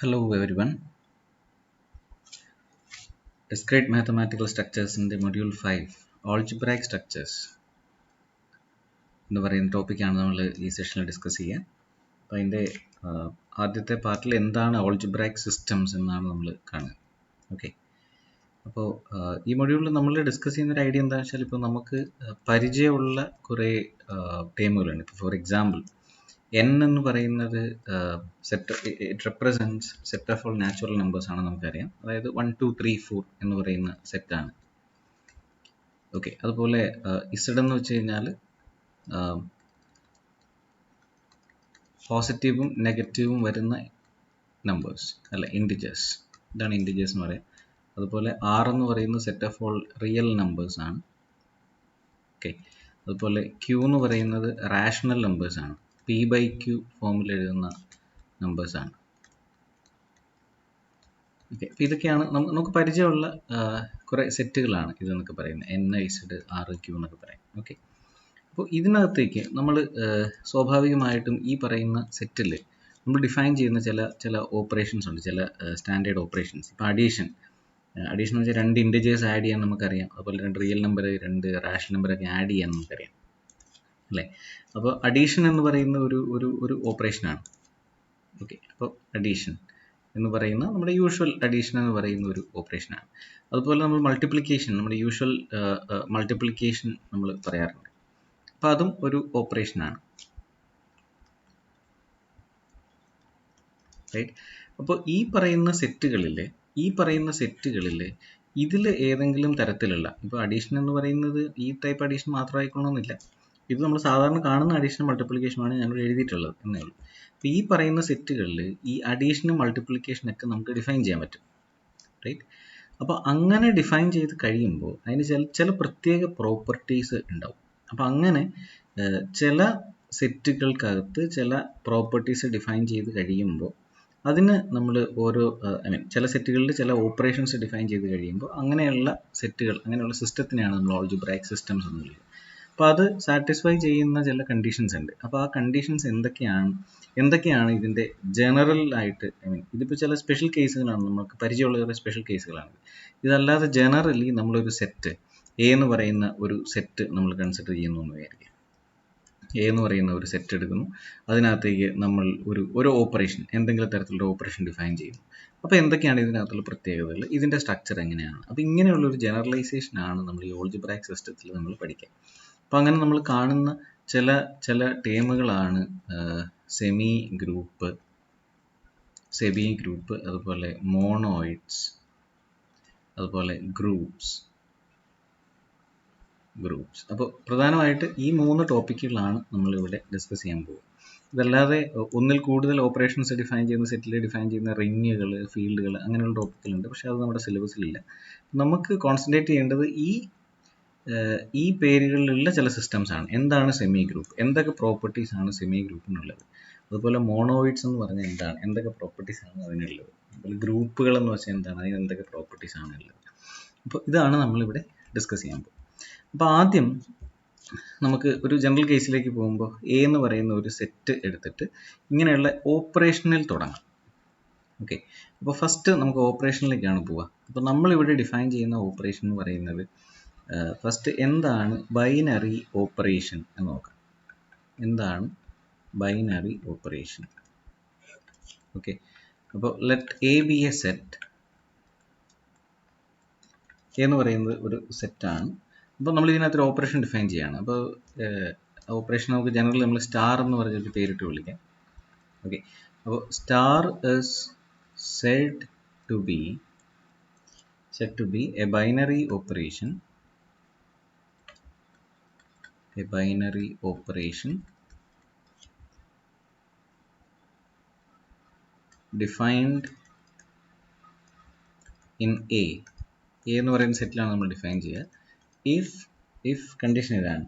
Hello everyone. Discrete mathematical structures in the module 5 algebraic structures എന്ന് പറയുന്ന ടോപ്പിക്കാണ് നമ്മൾ ഈ സെഷനിൽ ഡിസ്കസ് ചെയ്യുക. അപ്പോൾ അതിൻ്റെ ആദ്യത്തെ പാർട്ടിൽ എന്താണ് algebraic സിസ്റ്റംസ് എന്നാണ് നമ്മൾ കാണുക. ഓക്കെ, അപ്പോൾ ഈ മൊഡ്യൂളിൽ നമ്മൾ ഡിസ്കസ് ചെയ്യുന്ന ഒരു ഐഡിയ എന്താണെന്ന് വെച്ചാൽ, ഇപ്പോൾ നമുക്ക് പരിചയമുള്ള കുറേ ടേമുകളുണ്ട്. ഇപ്പോൾ ഫോർ എക്സാമ്പിൾ n എന്ന് പറയുന്നത് it represents set of all natural numbers ആണ് നമുക്കറിയാം. അതായത് 1 2 3 4 എന്ന് പറയുന്ന സെറ്റാണ്. ഓക്കെ, അതുപോലെ ഇസഡ് എന്ന് വെച്ച് കഴിഞ്ഞാൽ പോസിറ്റീവും നെഗറ്റീവും വരുന്ന നമ്പേഴ്സ് അല്ല, ഇൻറ്റിജേഴ്സ്. ഇതാണ് ഇൻറ്റിജേഴ്സ് എന്ന് പറയാം. അതുപോലെ ആർ എന്ന് പറയുന്നത് set of all real numbers ആണ്. ഓക്കെ, അതുപോലെ ക്യൂ എന്ന് പറയുന്നത് റാഷണൽ നമ്പേഴ്സ് ആണ്. പി ബൈ ക്യൂ ഫോമിൽ എഴുതുന്ന നമ്പേഴ്സാണ്. ഓക്കെ, അപ്പോൾ ഇതൊക്കെയാണ് നമുക്ക് പരിചയമുള്ള കുറേ സെറ്റുകളാണ് ഇതെന്നൊക്കെ പറയുന്നത്. എൻ ഐസഡ് ആർ ക്യൂ എന്നൊക്കെ പറയും. ഓക്കെ, അപ്പോൾ ഇതിനകത്തേക്ക് നമ്മൾ സ്വാഭാവികമായിട്ടും ഈ പറയുന്ന സെറ്റിൽ നമ്മൾ ഡിഫൈൻ ചെയ്യുന്ന ചില ഓപ്പറേഷൻസ് ഉണ്ട്, ചില സ്റ്റാൻഡേർഡ് ഓപ്പറേഷൻസ്. ഇപ്പോൾ അഡീഷൻ എന്ന് വെച്ചാൽ 2 ഇൻറ്റിജേഴ്സ് ആഡ് ചെയ്യാൻ നമുക്കറിയാം. അതുപോലെ 2 റിയൽ നമ്പർ 2 റാഷണൽ നമ്പറൊക്കെ ആഡ് ചെയ്യാൻ നമുക്കറിയാം അല്ലേ. അപ്പോൾ അഡീഷൻ എന്ന് പറയുന്ന ഒരു ഓപ്പറേഷനാണ്. ഓക്കെ, അപ്പോൾ അഡീഷൻ എന്ന് പറയുന്ന നമ്മുടെ യൂഷ്വൽ അഡീഷൻ എന്ന് പറയുന്ന ഒരു ഓപ്പറേഷനാണ്. അതുപോലെ നമ്മൾ മൾട്ടിപ്ലിക്കേഷൻ, നമ്മുടെ യൂഷ്വൽ മൾട്ടിപ്ലിക്കേഷൻ നമ്മൾ പറയാറുണ്ട്. അപ്പോൾ അതും ഒരു ഓപ്പറേഷനാണ്. റൈറ്റ്. അപ്പോൾ ഈ പറയുന്ന സെറ്റുകളിൽ ഇതിൽ ഏതെങ്കിലും തരത്തിലുള്ള, ഇപ്പോൾ അഡീഷൻ എന്ന് പറയുന്നത് ഈ ടൈപ്പ് അഡീഷൻ മാത്രമായിക്കൊള്ളണമെന്നില്ല. ഇത് നമ്മൾ സാധാരണ കാണുന്ന അഡീഷനും മൾട്ടിപ്ലിക്കേഷനുമാണ് ഞാനിവിടെ എഴുതിയിട്ടുള്ളത് എന്നേ ഉള്ളൂ. അപ്പോൾ ഈ പറയുന്ന സെറ്റുകളിൽ ഈ അഡീഷനും മൾട്ടിപ്ലിക്കേഷനൊക്കെ നമുക്ക് ഡിഫൈൻ ചെയ്യാൻ പറ്റും. റൈറ്റ്. അപ്പോൾ അങ്ങനെ ഡിഫൈൻ ചെയ്ത് കഴിയുമ്പോൾ അതിന് ചില പ്രത്യേക പ്രോപ്പർട്ടീസ് ഉണ്ടാവും. അപ്പോൾ അങ്ങനെ ചില സെറ്റുകൾക്കകത്ത് ചില പ്രോപ്പർട്ടീസ് ഡിഫൈൻ ചെയ്ത് കഴിയുമ്പോൾ അതിന് നമ്മൾ ചില സെറ്റുകളിൽ ചില ഓപ്പറേഷൻസ് ഡിഫൈൻ ചെയ്ത് കഴിയുമ്പോൾ അങ്ങനെയുള്ള സിസ്റ്റത്തിനെയാണ് നമ്മൾ ആൾജിബ്രായിക് സിസ്റ്റംസ് എന്ന് വിളിക്കുന്നത്. അപ്പോൾ അത് സാറ്റിസ്ഫൈ ചെയ്യുന്ന ചില കണ്ടീഷൻസ് ഉണ്ട്. അപ്പോൾ ആ കണ്ടീഷൻസ് എന്തൊക്കെയാണ് ഇതിൻ്റെ ജനറൽ ആയിട്ട്, ഇതിപ്പോൾ ചില സ്പെഷ്യൽ കേസുകളാണ്, നമുക്ക് പരിചയമുള്ള ചില സ്പെഷ്യൽ കേസുകളാണ്. ഇതല്ലാതെ ജനറലി നമ്മളൊരു സെറ്റ് എ എന്ന് പറയുന്ന ഒരു സെറ്റ് നമ്മൾ കൺസിഡർ ചെയ്യുന്നു എന്ന് വിചാരിക്കുക. എ എന്ന് പറയുന്ന ഒരു സെറ്റ് എടുക്കുന്നു, അതിനകത്തേക്ക് നമ്മൾ ഒരു ഓപ്പറേഷൻ, എന്തെങ്കിലും തരത്തിലുള്ള ഓപ്പറേഷൻ ഡിഫൈൻ ചെയ്യുന്നു. അപ്പോൾ എന്തൊക്കെയാണ് ഇതിനകത്തുള്ള പ്രത്യേകതകൾ, ഇതിൻ്റെ സ്ട്രക്ചർ എങ്ങനെയാണ്, അപ്പോൾ ഇങ്ങനെയുള്ളൊരു ജനറലൈസേഷനാണ് നമ്മൾ ഈ ആൾജിബ്രായിക് സിസ്റ്റത്തിൽ നമ്മൾ പഠിക്കുക. അപ്പോൾ അങ്ങനെ നമ്മൾ കാണുന്ന ചില ടേമുകളാണ് സെമി ഗ്രൂപ്പ്, അതുപോലെ മോണോയിഡ്സ്, അതുപോലെ ഗ്രൂപ്പ്സ്. അപ്പോൾ പ്രധാനമായിട്ട് ഈ 3 ടോപ്പിക്കുകളാണ് നമ്മളിവിടെ ഡിസ്കസ് ചെയ്യാൻ പോകുക. ഇതല്ലാതെ ഒന്നിൽ കൂടുതൽ ഓപ്പറേഷൻസ് ഡിഫൈൻ ചെയ്യുന്ന സെറ്റിൽ ഡിഫൈൻ ചെയ്യുന്ന റിങ്ങുകൾ, ഫീൽഡുകൾ, അങ്ങനെയുള്ള ടോപ്പിക്കുകളുണ്ട്. പക്ഷേ അത് നമ്മുടെ സിലബസിലില്ല. നമുക്ക് കോൺസെൻട്രേറ്റ് ചെയ്യേണ്ടത് ഈ പേരുകളിലുള്ള ചില സിസ്റ്റംസ് ആണ്. എന്താണ് സെമി ഗ്രൂപ്പ്, എന്തൊക്കെ പ്രോപ്പർട്ടീസ് ആണ് സെമി ഗ്രൂപ്പിനുള്ളത്, അതുപോലെ മോണോയിഡ്സ് എന്ന് പറഞ്ഞാൽ എന്താണ്, എന്തൊക്കെ പ്രോപ്പർട്ടീസ് ആണ് അതിനുള്ളത്, അതുപോലെ ഗ്രൂപ്പുകൾ എന്ന് വെച്ചാൽ എന്താണ്, അതിന് എന്തൊക്കെ പ്രോപ്പർട്ടീസ് ആണ് ഉള്ളത്. അപ്പോൾ ഇതാണ് നമ്മളിവിടെ ഡിസ്കസ് ചെയ്യാൻ പോകുന്നത്. അപ്പോൾ ആദ്യം നമുക്ക് ഒരു ജനറൽ കേസിലേക്ക് പോകുമ്പോൾ എ എന്ന് പറയുന്ന ഒരു സെറ്റ് എടുത്തിട്ട് ഇങ്ങനെയുള്ള ഓപ്പറേഷനിൽ തുടങ്ങാം. ഓക്കെ, അപ്പോൾ ഫസ്റ്റ് നമുക്ക് ഓപ്പറേഷനിലേക്കാണ് പോവുക. അപ്പോൾ നമ്മളിവിടെ ഡിഫൈൻ ചെയ്യുന്ന ഓപ്പറേഷൻ എന്ന് പറയുന്നത്, ഫസ്റ്റ് എന്താണ് ബൈനറി ഓപ്പറേഷൻ എന്ന് നോക്കാം. എന്താണ് ബൈനറി ഓപ്പറേഷൻ? ഓക്കെ, അപ്പോൾ let A B A set. എന്ന് പറയുന്നത് ഒരു സെറ്റാണ്. അപ്പോൾ നമ്മൾ ഇതിനകത്തൊരു ഓപ്പറേഷൻ ഡിഫൈൻ ചെയ്യുകയാണ്. അപ്പോൾ ഓപ്പറേഷൻ നമുക്ക് ജനറലി നമ്മൾ സ്റ്റാർ എന്ന് പറഞ്ഞൊരു പേരിട്ട് വിളിക്കാം. ഓക്കെ, അപ്പോൾ star is said to be a binary operation defined in A എന്ന് പറയുന്ന സെറ്റിലാണ് നമ്മൾ ഡിഫൈൻ ചെയ്യുക. ഇഫ് കണ്ടീഷൻ ഇതാണ്,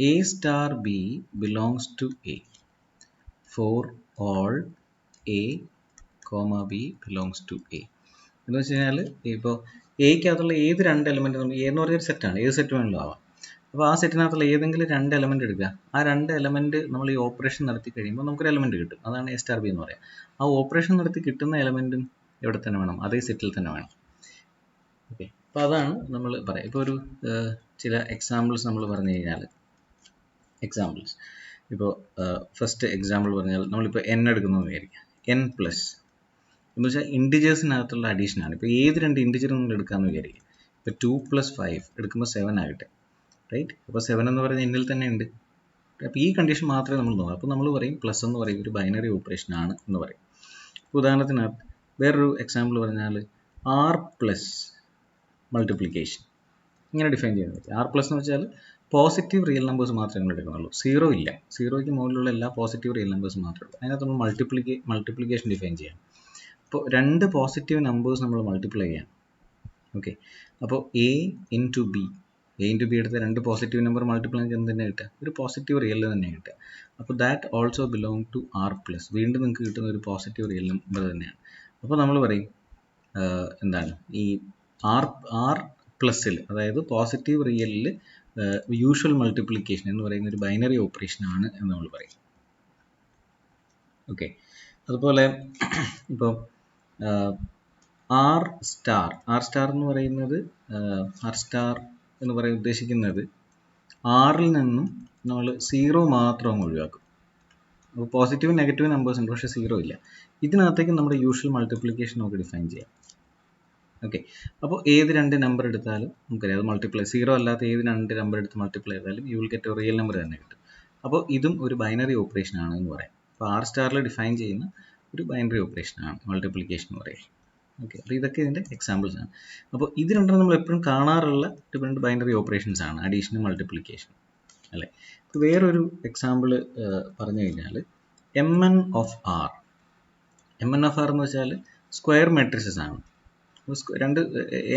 A star B belongs to A for all A comma B belongs to A എന്ന് വെച്ച് കഴിഞ്ഞാൽ, ഇപ്പോൾ എയ്ക്കകത്തുള്ള ഏത് 2 എലമെൻറ്റ്, നമ്മൾ എ എന്ന് പറഞ്ഞൊരു സെറ്റാണ്, ഏത് സെറ്റ് വേണമെങ്കിലും ആവാം. അപ്പോൾ ആ സെറ്റിനകത്തുള്ള ഏതെങ്കിലും 2 എലമെൻ്റ് എടുക്കുക. ആ 2 എലമെൻ്റ് നമ്മൾ ഈ ഓപ്പറേഷൻ നടത്തി കഴിയുമ്പോൾ നമുക്കൊരു എലമെൻ്റ് കിട്ടും. അതാണ് എ സ്റ്റാർ ബി എന്ന് പറയുക. ആ ഓപ്പറേഷൻ നടത്തി കിട്ടുന്ന എലമെൻറ്റും എവിടെ തന്നെ വേണം, അതേ സെറ്റിൽ തന്നെ വേണം. ഓക്കെ, അപ്പോൾ അതാണ് നമ്മൾ പറയാം. ഇപ്പോൾ ഒരു ചില എക്സാമ്പിൾസ് നമ്മൾ പറഞ്ഞു കഴിഞ്ഞാൽ, എക്സാമ്പിൾസ് ഇപ്പോൾ ഫസ്റ്റ് എക്സാമ്പിൾ പറഞ്ഞാൽ നമ്മളിപ്പോൾ n എടുക്കുന്നു എന്ന് വിചാരിക്കുക. n പ്ലസ് എന്ന് വെച്ചാൽ ഇൻഡിജേഴ്സിനകത്തുള്ള അഡീഷനാണ്. ഇപ്പോൾ ഏത് 2 ഇൻഡിജർ നിങ്ങൾ എടുക്കാമെന്ന് വിചാരിക്കുക. ഇപ്പോൾ 2 + 5 എടുക്കുമ്പോൾ 7 ആകട്ടെ, റൈറ്റ്? അപ്പോൾ 7 എന്ന് പറയുന്നത് എന്നിൽ തന്നെ ഉണ്ട്. അപ്പോൾ ഈ കണ്ടീഷൻ മാത്രമേ നമ്മൾ നോക്കൂ. അപ്പോൾ നമ്മൾ പറയും പ്ലസ് എന്ന് പറയും ഒരു ബൈനറി ഓപ്പറേഷൻ ആണ് എന്ന് പറയും. ഉദാഹരണത്തിനകത്ത് വേറൊരു എക്സാമ്പിൾ പറഞ്ഞാൽ ആർ പ്ലസ് മൾട്ടിപ്ലിക്കേഷൻ ഇങ്ങനെ ഡിഫൈൻ ചെയ്യുന്നത്. ആർ പ്ലസ് എന്ന് വെച്ചാൽ പോസിറ്റീവ് റിയൽ നമ്പേഴ്സ് മാത്രമേ നമ്മൾ എടുക്കുന്നുള്ളൂ. സീറോ ഇല്ല, സീറോയ്ക്ക് മുകളിലുള്ള എല്ലാ പോസിറ്റീവ് റിയൽ നമ്പേഴ്സ് മാത്രമേ ഉള്ളൂ. അതിനകത്ത് നമ്മൾ മൾട്ടിപ്ലിക്കേഷൻ ഡിഫൈൻ ചെയ്യാം. അപ്പോൾ 2 പോസിറ്റീവ് നമ്പേഴ്സ് നമ്മൾ മൾട്ടിപ്ലൈ ചെയ്യാം. ഓക്കെ, അപ്പോൾ A into B, A into B എടുത്ത 2 പോസിറ്റീവ് നമ്പർ മൾട്ടിപ്ലൈ ചെയ്ത് എന്ത് തന്നെ കിട്ടുക, ഒരു പോസിറ്റീവ് റിയൽ തന്നെ കിട്ടുക. അപ്പോൾ that also belong to R plus, വീണ്ടും നിങ്ങൾക്ക് കിട്ടുന്ന ഒരു പോസിറ്റീവ് റിയൽ നമ്പർ തന്നെയാണ്. അപ്പോൾ നമ്മൾ പറയും എന്താണ് ഈ ആർ പ്ലസ്സിൽ, അതായത് പോസിറ്റീവ് റിയലിൽ യൂഷ്വൽ മൾട്ടിപ്ലിക്കേഷൻ എന്ന് പറയുന്ന ഒരു ബൈനറി ഓപ്പറേഷൻ ആണ് എന്ന് നമ്മൾ പറയും. ഓക്കെ, അതുപോലെ ഇപ്പോൾ ആർ സ്റ്റാർ എന്ന് പറയുന്നത് ഉദ്ദേശിക്കുന്നത് ആറിൽ നിന്നും നമ്മൾ 0 മാത്രം ഒഴിവാക്കും. അപ്പോൾ പോസിറ്റീവ് നെഗറ്റീവ് നമ്പേഴ്സ് ഉണ്ട്, പക്ഷേ 0 ഇല്ല. ഇതിനകത്തേക്ക് നമ്മുടെ യൂഷ്വൽ മൾട്ടിപ്ലിക്കേഷൻ നമുക്ക് ഡിഫൈൻ ചെയ്യാം. ഓക്കെ, അപ്പോൾ ഏത് 2 നമ്പർ എടുത്താലും നമുക്കറിയാം അത് മൾട്ടിപ്ലൈ, 0 അല്ലാത്ത ഏത് 2 നമ്പർ എടുത്ത് മൾട്ടിപ്ലൈ ചെയ്താലും you will get real number തന്നെ കിട്ടും. അപ്പോൾ ഇതും ഒരു ബൈനറി ഓപ്പറേഷൻ ആണ് എന്ന് പറയാം. അപ്പോൾ ആർ സ്റ്റാറിൽ ഡിഫൈൻ ചെയ്യുന്ന ഒരു ബൈനറി ഓപ്പറേഷൻ ആണ് മൾട്ടിപ്ലിക്കേഷൻ എന്ന് പറയുന്നത്. ഓക്കെ, അപ്പോൾ ഇതൊക്കെ ഇതിൻ്റെ എക്സാമ്പിൾസ് ആണ്. അപ്പോൾ ഇത് രണ്ടും നമ്മൾ എപ്പോഴും കാണാറുള്ള ഡിഫറെൻറ്റ് ബൈനറി ഓപ്പറേഷൻസ് ആണ്, അഡീഷനും മൾട്ടിപ്ലിക്കേഷൻ, അല്ലേ? ഇപ്പോൾ വേറൊരു എക്സാമ്പിൾ പറഞ്ഞു കഴിഞ്ഞാൽ mn ഓഫ് ആർ എന്ന് വെച്ചാൽ സ്ക്വയർ മെട്രിസസ് ആണ്. രണ്ട്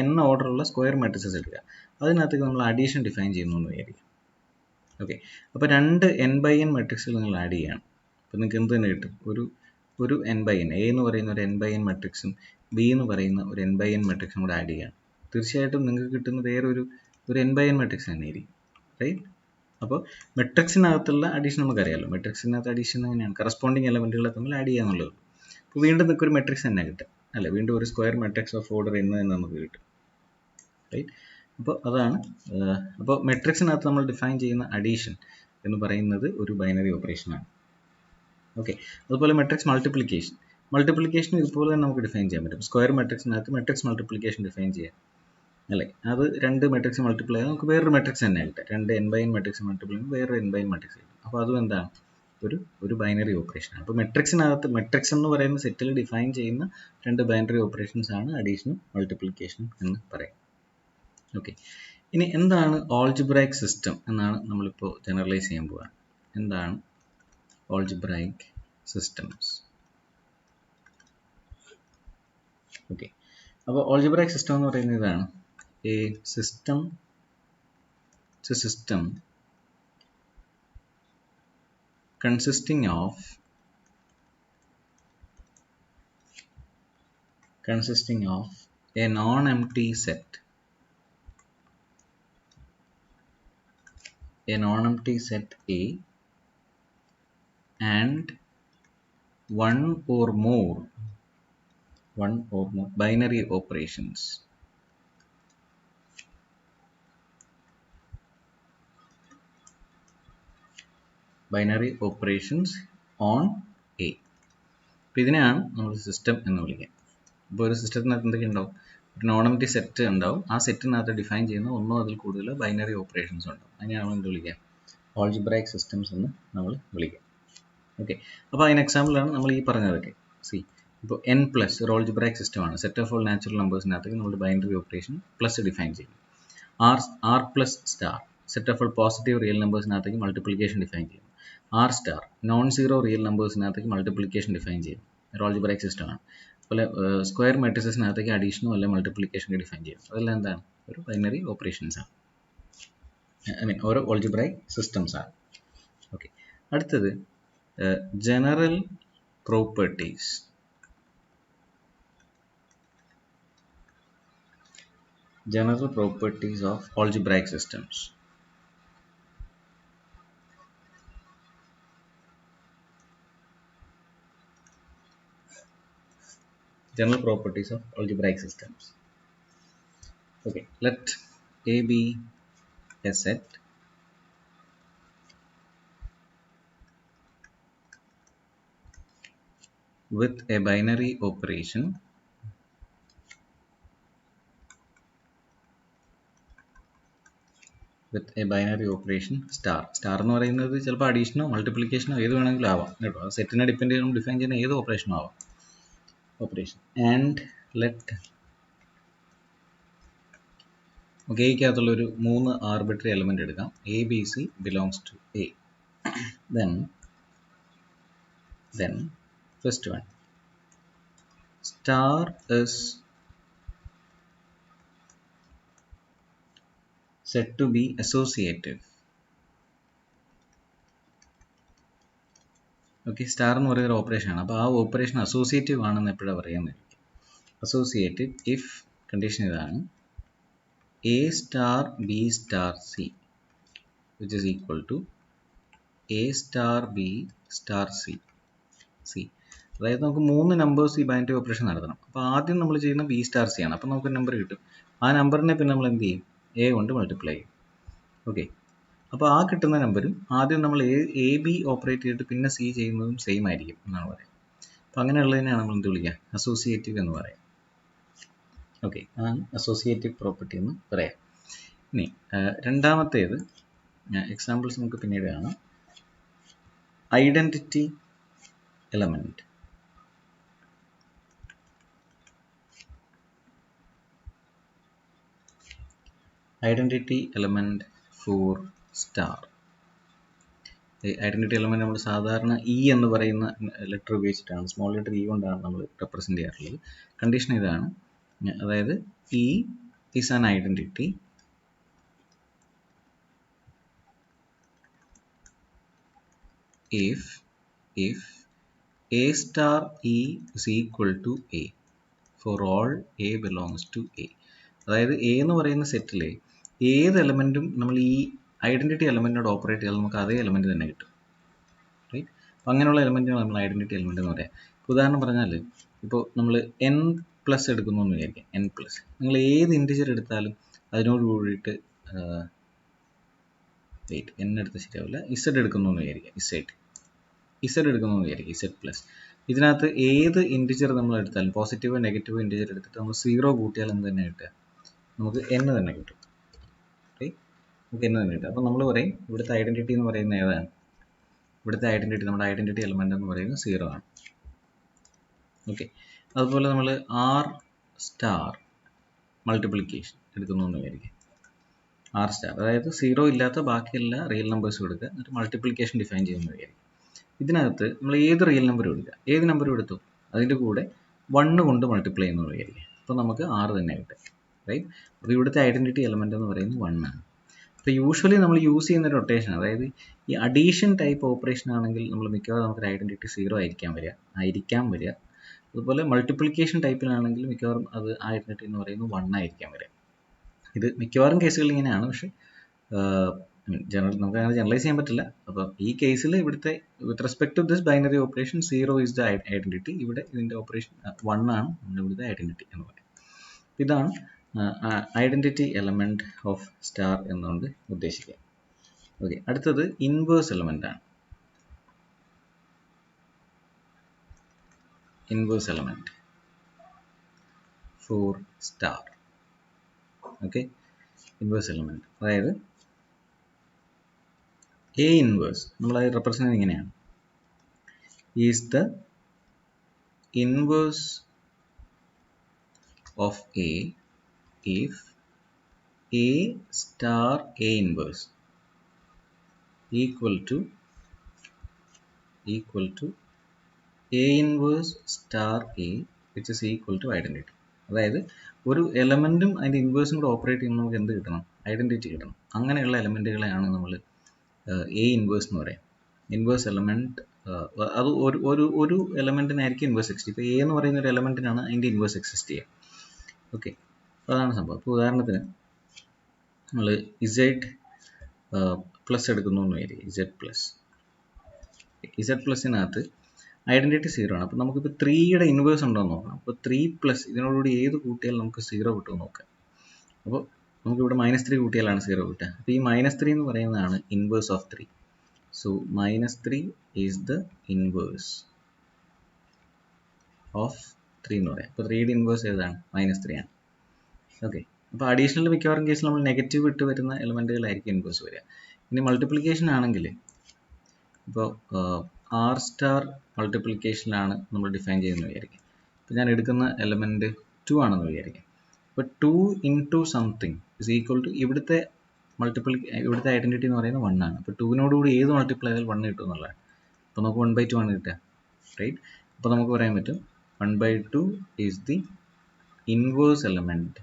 n ഓർഡറുള്ള സ്ക്വയർ മെട്രിസസ് എടുക്കുക, അതിനകത്തേക്ക് നമ്മൾ അഡീഷൻ ഡിഫൈൻ ചെയ്യുന്നു എന്ന് വിചാരിക്കും. ഓക്കെ, അപ്പോൾ 2 n/n മെട്രിക്സുകൾ നിങ്ങൾ ആഡ് ചെയ്യുകയാണ്. അപ്പോൾ നിങ്ങൾക്ക് എന്ത് തന്നെ കിട്ടും, ഒരു n/n, എ എന്ന് പറയുന്ന ഒരു n/n മെട്രിക്സും ബി എന്ന് പറയുന്ന ഒരു n/n മെട്രിക്സും കൂടെ ആഡ് ചെയ്യുകയാണ്. തീർച്ചയായിട്ടും നിങ്ങൾക്ക് കിട്ടുന്ന വേറൊരു n/n മെട്രിക്സ് തന്നെയായിരിക്കും, റൈറ്റ്? അപ്പോൾ മെട്രിക്സിനകത്തുള്ള അഡീഷൻ നമുക്കറിയാമല്ലോ. മെട്രിക്സിനകത്ത് അഡീഷൻ എങ്ങനെയാണ്, കറസ്പോണ്ടിങ് എലമെൻറ്റുകളെ തമ്മിൽ ആഡ് ചെയ്യുക എന്നുള്ളത്. അപ്പോൾ വീണ്ടും നിങ്ങൾക്ക് ഒരു മെട്രിക്സ് തന്നെ കിട്ടും, അല്ലേ? വീണ്ടും ഒരു സ്ക്വയർ മെട്രിക്സ് ഓഫ് ഓർഡർ എന്ന് തന്നെ നമുക്ക് കിട്ടും, റൈറ്റ്? അപ്പോൾ അതാണ്. അപ്പോൾ മെട്രിക്സിനകത്ത് നമ്മൾ ഡിഫൈൻ ചെയ്യുന്ന അഡീഷൻ എന്ന് പറയുന്നത് ഒരു ബൈനറി ഓപ്പറേഷനാണ്. ഓക്കെ, അതുപോലെ മെട്രിക്സ് മൾട്ടിപ്ലിക്കേഷൻ ഇതുപോലെ തന്നെ നമുക്ക് ഡിഫൈൻ ചെയ്യാൻ പറ്റും. സ്ക്വയർ മെട്രിക്സിനകത്ത് മെട്രിക്സ് മൾട്ടിപ്ലിക്കേഷൻ ഡിഫൈൻ ചെയ്യാം, അല്ലേ? അത് 2 മെട്രിക്സ് മൾട്ടിപ്ലൈ ചെയ്താൽ നമുക്ക് വേറൊരു മെട്രിക്സ് തന്നെ കിട്ടും. 2 n/n മെട്രിക്സ് മൾട്ടിപ്ലൈ ചെയ്യുമ്പോൾ വേറൊരു n/n മെട്രിക്സ് കിട്ടും. അപ്പോൾ അതും എന്താണ്, ഒരു ബൈനറി ഓപ്പറേഷനാണ്. അപ്പോൾ മെട്രിക്സ് എന്ന് പറയുന്ന സെറ്റിൽ ഡിഫൈൻ ചെയ്യുന്ന 2 ബൈനറി ഓപ്പറേഷൻസ് ആണ് അഡീഷനും മൾട്ടിപ്ലിക്കേഷനും എന്ന് പറയും. ഓക്കെ, ഇനി എന്താണ് ഓൾജിബ്രൈക് സിസ്റ്റം എന്നാണ് നമ്മളിപ്പോൾ ജനറലൈസ് ചെയ്യാൻ പോവുക. എന്താണ് ഓൾജിബ്രൈക് സിസ്റ്റംസ്? ഓക്കെ, അപ്പോൾ ഓൾജിബ്രൈക് സിസ്റ്റം എന്ന് പറയുന്നത് ഇതാണ്. A system consisting of a non-empty set A and one or more binary operations. Binary operations on A. അപ്പോൾ ഇതിനെയാണ് നമ്മൾ സിസ്റ്റം എന്ന് വിളിക്കുക. ഇപ്പോൾ ഒരു സിസ്റ്റത്തിനകത്ത് എന്തൊക്കെ ഉണ്ടാവും, ഒരു നോൺ എംപ്റ്റി സെറ്റ് ഉണ്ടാവും. ആ സെറ്റിനകത്ത് ഡിഫൈൻ ചെയ്യുന്ന ഒന്നോ അതിൽ കൂടുതൽ ബൈനറി ഓപ്പറേഷൻസ് ഉണ്ടാവും. അതിനെയാണ് നമ്മൾ എന്ത് വിളിക്കുക, ഓൾജിബ്രൈക് സിസ്റ്റംസ് എന്ന് നമ്മൾ വിളിക്കുക. ഓക്കെ, അപ്പോൾ അതിന് എക്സാമ്പിളാണ് നമ്മൾ ഈ പറഞ്ഞതൊക്കെ. ഇപ്പോൾ n പ്ലസ് ഒരു ഓൾജിബ്രൈക് സിസ്റ്റമാണ്. സെറ്റ് ഓഫ് ഓൾ നാച്ചുറൽ നമ്പേഴ്സിനകത്തേക്ക് നമ്മൾ ബൈനറി ഓപ്പറേഷൻ പ്ലസ് ഡിഫൈൻ ചെയ്യും. R plus star set of all positive real നമ്പേഴ്സിനകത്തേക്ക് മൾട്ടിപ്ലിക്കേഷൻ ഡിഫൈൻ ചെയ്യും. R star non zero real നമ്പേഴ്സിനകത്തേക്ക് മൾട്ടിപ്ലിക്കേഷൻ ഡിഫൈൻ ചെയ്യും. ഒരു ഓൾജിബ്രൈക് സിസ്റ്റമാണ്. അതുപോലെ സ്ക്വയർ മെട്രിസസിനകത്തേക്ക് അഡീഷനോ അല്ലെങ്കിൽ മൾട്ടിപ്ലിക്കേഷൻ ഡിഫൈൻ ചെയ്യും. അതെല്ലാം എന്താണ്, ഒരു ബൈനറി ഓപ്പറേഷൻസ് ആണ്, ഓരോ ഓൾജിബ്രൈക് സിസ്റ്റംസ് ആണ്. ഓക്കെ, അടുത്തത് general properties. General properties of algebraic systems. general properties of algebraic systems. Okay, let A be a set with a binary operation star എന്ന് പറയുന്നത് ചിലപ്പോൾ അഡീഷനോ മൾട്ടിപ്ലിക്കേഷനോ ഏത് വേണമെങ്കിലും ആവാം കേട്ടോ. ആ സെറ്റിനെ ഡിപ്പെൻഡ് ചെയ്ത് ഡിഫൈൻ ചെയ്യുന്ന ഏത് ഓപ്പറേഷനും ആവാം ഓപ്പറേഷൻ. ആൻഡ് ലെറ്റ് എയ്ക്കകത്തുള്ളൊരു 3 ആർബിട്രറി എലമെന്റ് എടുക്കാം. A B C belongs to A. then first one, star is said to be associative. Okay, star എന്ന് പറയുന്ന ഓപ്പറേഷൻ ആണ്. അപ്പോൾ ആ ഓപ്പറേഷൻ അസോസിയേറ്റീവ് ആണെന്ന് എപ്പോഴാണ് പറയുന്നത്? അസോസിയേറ്റീവ് ഇഫ് കണ്ടീഷൻ ഇതാണ്, A star B star C which is equal to A star B star C. അതായത് നമുക്ക് 3 നമ്പേഴ്സ് ഈ ബൈനറി ഓപ്പറേഷൻ നടത്തണം. അപ്പോൾ ആദ്യം നമ്മൾ ചെയ്യുന്ന ബി സ്റ്റാർ സി ആണ്. അപ്പോൾ നമുക്ക് നമ്പർ കിട്ടും. ആ നമ്പറിനെ പിന്നെ നമ്മൾ എന്ത് ചെയ്യും? എ കൊണ്ട് മൾട്ടിപ്ലൈ ചെയ്യും. ഓക്കെ, അപ്പോൾ ആ കിട്ടുന്ന നമ്പരും ആദ്യം നമ്മൾ എ ബി ഓപ്പറേറ്റ് ചെയ്തിട്ട് പിന്നെ സി ചെയ്യുന്നതും സെയിം ആയിരിക്കും എന്നാണ് പറയുന്നത്. അപ്പോൾ അങ്ങനെയുള്ളതിനെയാണ് നമ്മൾ എന്ത് വിളിക്കുക? അസോസിയേറ്റീവ് എന്ന് പറയാം. ഓക്കെ, അതാണ് അസോസിയേറ്റീവ് പ്രോപ്പർട്ടി എന്ന് പറയാം. ഇനി രണ്ടാമത്തേത് എക്സാമ്പിൾസ് നമുക്ക് പിന്നീട് കാണാം. Identity element. Identity element for star. Identity element നമ്മൾ സാധാരണ ഇ എന്ന് പറയുന്ന ലെറ്റർ ഉപയോഗിച്ചിട്ടാണ്, സ്മോൾ ലെറ്റർ ഇ കൊണ്ടാണ് നമ്മൾ റെപ്രസെന്റ് ചെയ്യാറുള്ളത്. കണ്ടീഷൻ ഇതാണ്, അതായത് E is an identity if a star e is equal to a for all a belongs to a. അതായത് എ എന്ന് പറയുന്ന സെറ്റിലെ ഏത് എലമെന്റും നമ്മൾ ഈ ഐഡന്റിറ്റി എലമെന്റിനോട് ഓപ്പറേറ്റ് ചെയ്താൽ നമുക്ക് അതേ എലമെന്റ് തന്നെ കിട്ടും. റൈറ്റ്, അപ്പോൾ അങ്ങനെയുള്ള എലമെന്റിനാണ് നമ്മൾ ഐഡന്റിറ്റി എലമെന്റ് എന്ന് പറയാം. ഉദാഹരണം പറഞ്ഞാൽ ഇപ്പോൾ നമ്മൾ n പ്ലസ് എടുക്കുന്നു എന്ന് വിചാരിക്കാം. n പ്ലസ് നിങ്ങൾ ഏത് ഇൻറ്റിജർ എടുത്താലും അതിനോട് കൂടിയിട്ട് n എടുത്ത് ശരിയാവില്ല, z എടുക്കുന്നു എന്ന് വിചാരിക്കാം. z എടുക്കുന്നു എന്ന് വിചാരിക്കും, z പ്ലസ്. ഇതിനകത്ത് ഏത് ഇൻറ്റിജർ നമ്മൾ എടുത്താലും പോസിറ്റീവോ നെഗറ്റീവോ ഇൻറ്റിജർ എടുത്തിട്ട് നമ്മൾ 0 കൂട്ടിയാൽ എന്ത് തന്നെ കിട്ടുക? നമുക്ക് n തന്നെ കിട്ടും. നമുക്ക് n തന്നെ കിട്ടും. അപ്പോൾ നമ്മൾ പറയും ഇവിടുത്തെ ഐഡന്റിറ്റി എന്ന് പറയുന്നത് ഏതാണ്? ഇവിടുത്തെ ഐഡന്റിറ്റി, നമ്മുടെ ഐഡന്റിറ്റി എലമെന്റ് എന്ന് പറയുന്നത് 0 ആണ്. ഓക്കെ, അതുപോലെ നമ്മൾ ആർ സ്റ്റാർ മൾട്ടിപ്ലിക്കേഷൻ എടുക്കുന്നു എന്ന് വിചാരിക്കും. ആർ സ്റ്റാർ അതായത് 0 ഇല്ലാത്ത ബാക്കി എല്ലാ റിയൽ നമ്പേഴ്സും എടുക്കുക, എന്നിട്ട് മൾട്ടിപ്ലിക്കേഷൻ ഡിഫൈൻ ചെയ്യുന്നു വിചാരിക്കും. ഇതിനകത്ത് നമ്മൾ ഏത് റിയൽ നമ്പറും എടുക്കുക, ഏത് നമ്പറും എടുത്തു അതിൻ്റെ കൂടെ 1 കൊണ്ട് മൾട്ടിപ്ലൈ ചെയ്യുന്നു വിചാരിക്കുക. അപ്പോൾ നമുക്ക് 6 തന്നെ കിട്ടും. റൈറ്റ്, അപ്പോൾ ഇവിടുത്തെ ഐഡന്റിറ്റി എലമെന്റ് എന്ന് പറയുന്നത് 1 ആണ്. അപ്പോൾ യൂഷ്വലി നമ്മൾ യൂസ് ചെയ്യുന്ന റൊട്ടേഷൻ, അതായത് ഈ അഡീഷൻ ടൈപ്പ് ഓപ്പറേഷൻ ആണെങ്കിൽ നമ്മൾ മിക്കവാറും നമുക്ക് ഐഡന്റിറ്റി 0 ആയിരിക്കാൻ വരിക. അതുപോലെ മൾട്ടിപ്ലിക്കേഷൻ ടൈപ്പിലാണെങ്കിൽ മിക്കവാറും അത് ഐഡന്റിറ്റി എന്ന് പറയുന്നത് 1 ആയിരിക്കാൻ വരിക. ഇത് മിക്കവാറും കേസുകളിൽ ഇങ്ങനെയാണ്, പക്ഷേ നമുക്ക് അങ്ങനെ ജനറലൈസ് ചെയ്യാൻ പറ്റില്ല. അപ്പോൾ ഈ കേസിൽ ഇവിടുത്തെ with respect to this binary operation 0 is the identity. ഇവിടെ ഇതിൻ്റെ ഓപ്പറേഷൻ 1 ആണ് നമ്മുടെ ഇവിടുത്തെ ഐഡന്റിറ്റി എന്ന് പറയുന്നത്. ഇതാണ് ഐഡന്റിറ്റി എലമെന്റ് ഓഫ് സ്റ്റാർ എന്നുകൊണ്ട് ഉദ്ദേശിക്കുക. ഓക്കെ, അടുത്തത് ഇൻവേഴ്സ് എലമെന്റ് ആണ്. Inverse element for star. Okay, inverse element അതായത് എ ഇൻവേഴ്സ് നമ്മൾ അത് റെപ്രസെന്റ് ചെയ്യുന്നത് ഇങ്ങനെയാണ്, is the inverse of A if A star A inverse equal to A inverse star A which is equal to identity. അതായത് ഒരു എലമെന്റും അതിൻ്റെ ഇൻവേഴ്സും കൂടെ operate ചെയ്യുമ്പോൾ നമുക്ക് എന്ത് കിട്ടണം? ഐഡന്റിറ്റി കിട്ടണം. അങ്ങനെയുള്ള എലമെന്റുകളെയാണ് നമ്മൾ എ ഇൻവേഴ്സ് എന്ന് പറയാം. ഇൻവേഴ്സ് എലമെന്റ് അത് ഒരു എലമെന്റിനായിരിക്കും ഇൻവേഴ്സ് എക്സിസ്റ്റ്. ഇപ്പോൾ എ എന്ന് പറയുന്ന ഒരു എലമെന്റിനാണ് അതിൻ്റെ ഇൻവേഴ്സ് എക്സിസ്റ്റ് ചെയ്യുക. ഓക്കെ, അതാണ് സംഭവം. ഇപ്പോൾ ഉദാഹരണത്തിന് നമ്മൾ ഇസഡ് പ്ലസ് എടുക്കുന്നു എന്ന് വിചാരിക്കും. ഇസഡ് പ്ലസിനകത്ത് ഐഡൻറ്റിറ്റി 0 ആണ്. അപ്പോൾ നമുക്കിപ്പോൾ 3യുടെ ഇൻവേഴ്സ് ഉണ്ടോ എന്ന് നോക്കണം. അപ്പോൾ 3 പ്ലസ് ഇതിനോടുകൂടി ഏത് കൂട്ടിയാൽ നമുക്ക് 0 കിട്ടുമെന്ന് നോക്കാം. അപ്പോൾ നമുക്കിവിടെ -3 കൂട്ടിയാലാണ് 0 കിട്ടുക. അപ്പോൾ ഈ -3 എന്ന് പറയുന്നതാണ് inverse of 3. So -3 is the inverse of 3 എന്ന് പറയാം. അപ്പോൾ 3യുടെ ഇൻവേഴ്സ് ഏതാണ്? -3 ആണ്. ഓക്കെ. അപ്പോൾ അഡീഷണൽ മിക്കവാറും കേസിൽ നമ്മൾ നെഗറ്റീവ് ഇട്ട് വരുന്ന എലമെൻറ്റുകളായിരിക്കും ഇൻവേഴ്സ് വരിക. ഇനി മൾട്ടിപ്ലിക്കേഷൻ ആണെങ്കിൽ ഇപ്പോൾ ആർ സ്റ്റാർ മൾട്ടിപ്ലിക്കേഷനാണ് നമ്മൾ ഡിഫൈൻ ചെയ്യുന്നത് വിചാരിക്കും. ഇപ്പോൾ ഞാൻ എടുക്കുന്ന എലമെൻറ്റ് 2 ആണെന്ന് വിചാരിക്കും. അപ്പോൾ 2 into something is equal to ഇവിടുത്തെ ഐഡൻറ്റിറ്റി എന്ന് പറയുന്നത് 1 ആണ്. അപ്പോൾ 2നോടുകൂടി ഏത് മൾട്ടിപ്ലൈ ചെയ്താൽ 1 കിട്ടും എന്നുള്ളതാണ്. അപ്പോൾ നമുക്ക് 1/2 ആണ് കിട്ടുക, റൈറ്റ്? അപ്പോൾ നമുക്ക് പറയാൻ പറ്റും 1/2 is the inverse element,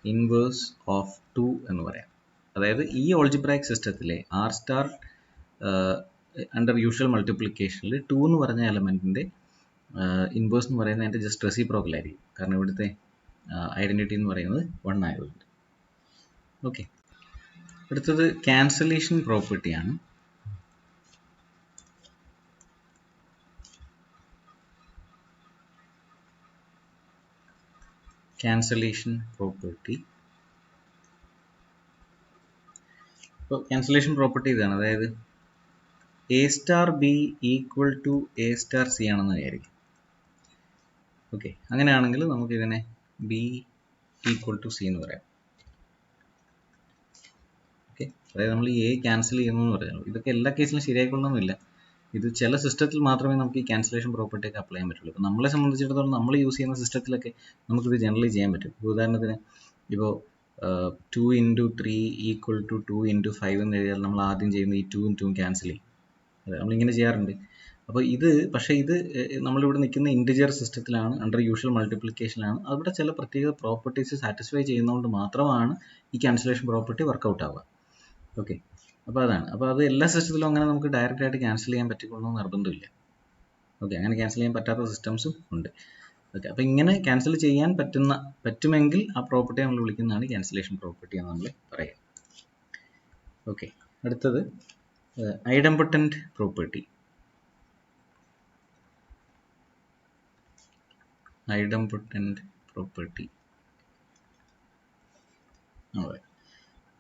inverse of 2 എന്ന് പറയാം. അതായത് ഈ ഓൾജിബ്രായിക് സിസ്റ്റത്തിലെ ആർ സ്റ്റാർ അണ്ടർ യൂഷ്വൽ മൾട്ടിപ്ലിക്കേഷനിൽ 2 എന്ന് പറഞ്ഞ എലമെൻറ്റിൻ്റെ ഇൻവേഴ്സ് എന്ന് പറയുന്നത് അതിൻ്റെ ജസ്റ്റ് റെസിപ്രോക്കൽ ആയിരിക്കും. കാരണം ഇവിടുത്തെ ഐഡൻറ്റിറ്റി എന്ന് പറയുന്നത് 1 ആയതുകൊണ്ട്. ഓക്കെ. അടുത്തത് ക്യാൻസലേഷൻ പ്രോപ്പർട്ടിയാണ്. Cancellation property. ഇപ്പോൾ ക്യാൻസലേഷൻ പ്രോപ്പർട്ടി ഇതാണ്. അതായത് A star B equal to A star C ആണെന്ന് വിചാരിക്കും. ഓക്കെ. അങ്ങനെയാണെങ്കിൽ നമുക്കിതിനെ ബി ഈക്വൽ ടു സി എന്ന് പറയാം. ഓക്കെ. അതായത് നമ്മൾ ഈ എ ക്യാൻസൽ ചെയ്യുന്നു എന്ന് പറയുന്നത് ഇതൊക്കെ എല്ലാ കേസിലും ശരിയായിക്കൊള്ളണമെന്നില്ല. ഇത് ചില സിസ്റ്റത്തിൽ മാത്രമേ നമുക്ക് ഈ ക്യാൻസലേഷൻ പ്രോപ്പർട്ടി ഒക്കെ അപ്ലൈ ചെയ്യാൻ പറ്റുള്ളൂ. ഇപ്പോൾ നമ്മളെ സംബന്ധിച്ചിടത്തോളം നമ്മൾ യൂസ് ചെയ്യുന്ന സിസ്റ്റത്തിലൊക്കെ നമുക്കിത് ജനറലി ചെയ്യാൻ പറ്റും. ഇപ്പോൾ ഉദാഹരണത്തിന് ഇപ്പോൾ 2 ഇൻറ്റു 3 ഈക്വൽ ടു 2 ഇൻറ്റു 5 എന്ന് എഴുതിയാൽ നമ്മൾ ആദ്യം ചെയ്യുന്ന ഈ 2 2 ക്യാൻസൽ ചെയ്യും. അതെ, നമ്മളിങ്ങനെ ചെയ്യാറുണ്ട്. അപ്പോൾ പക്ഷേ ഇത് നമ്മളിവിടെ നിൽക്കുന്ന ഇൻറ്റിജർ സിസ്റ്റത്തിലാണ്, അണ്ടർ യൂഷ്വൽ മൾട്ടിപ്ലിക്കേഷനിലാണ്. അവിടെ ചില പ്രത്യേക പ്രോപ്പർട്ടീസ് സാറ്റിസ്ഫൈ ചെയ്യുന്നതുകൊണ്ട് മാത്രമാണ് ഈ ക്യാൻസലേഷൻ പ്രോപ്പർട്ടി വർക്കൗട്ട് ആവുക. ഓക്കെ. അപ്പോൾ അതാണ്. അപ്പോൾ അത് എല്ലാ സിസ്റ്റത്തിലും അങ്ങനെ നമുക്ക് ഡയറക്റ്റ് ആയിട്ട് ക്യാൻസൽ ചെയ്യാൻ പറ്റിക്കൊള്ളണമെന്ന് നിർബന്ധമില്ല. ഓക്കെ. അങ്ങനെ ക്യാൻസൽ ചെയ്യാൻ പറ്റാത്ത സിസ്റ്റംസും ഉണ്ട്. ഓക്കെ. അപ്പോൾ ഇങ്ങനെ ക്യാൻസൽ ചെയ്യാൻ പറ്റുമെങ്കിൽ ആ പ്രോപ്പർട്ടി നമ്മൾ വിളിക്കുന്നതാണ് ക്യാൻസലേഷൻ പ്രോപ്പർട്ടി എന്ന് നമ്മൾ പറയുക. ഓക്കെ. അടുത്തത് ഐഡംപൊട്ടൻറ്റ് പ്രോപ്പർട്ടി. ഐഡംപൊട്ടൻറ്റ് പ്രോപ്പർട്ടി.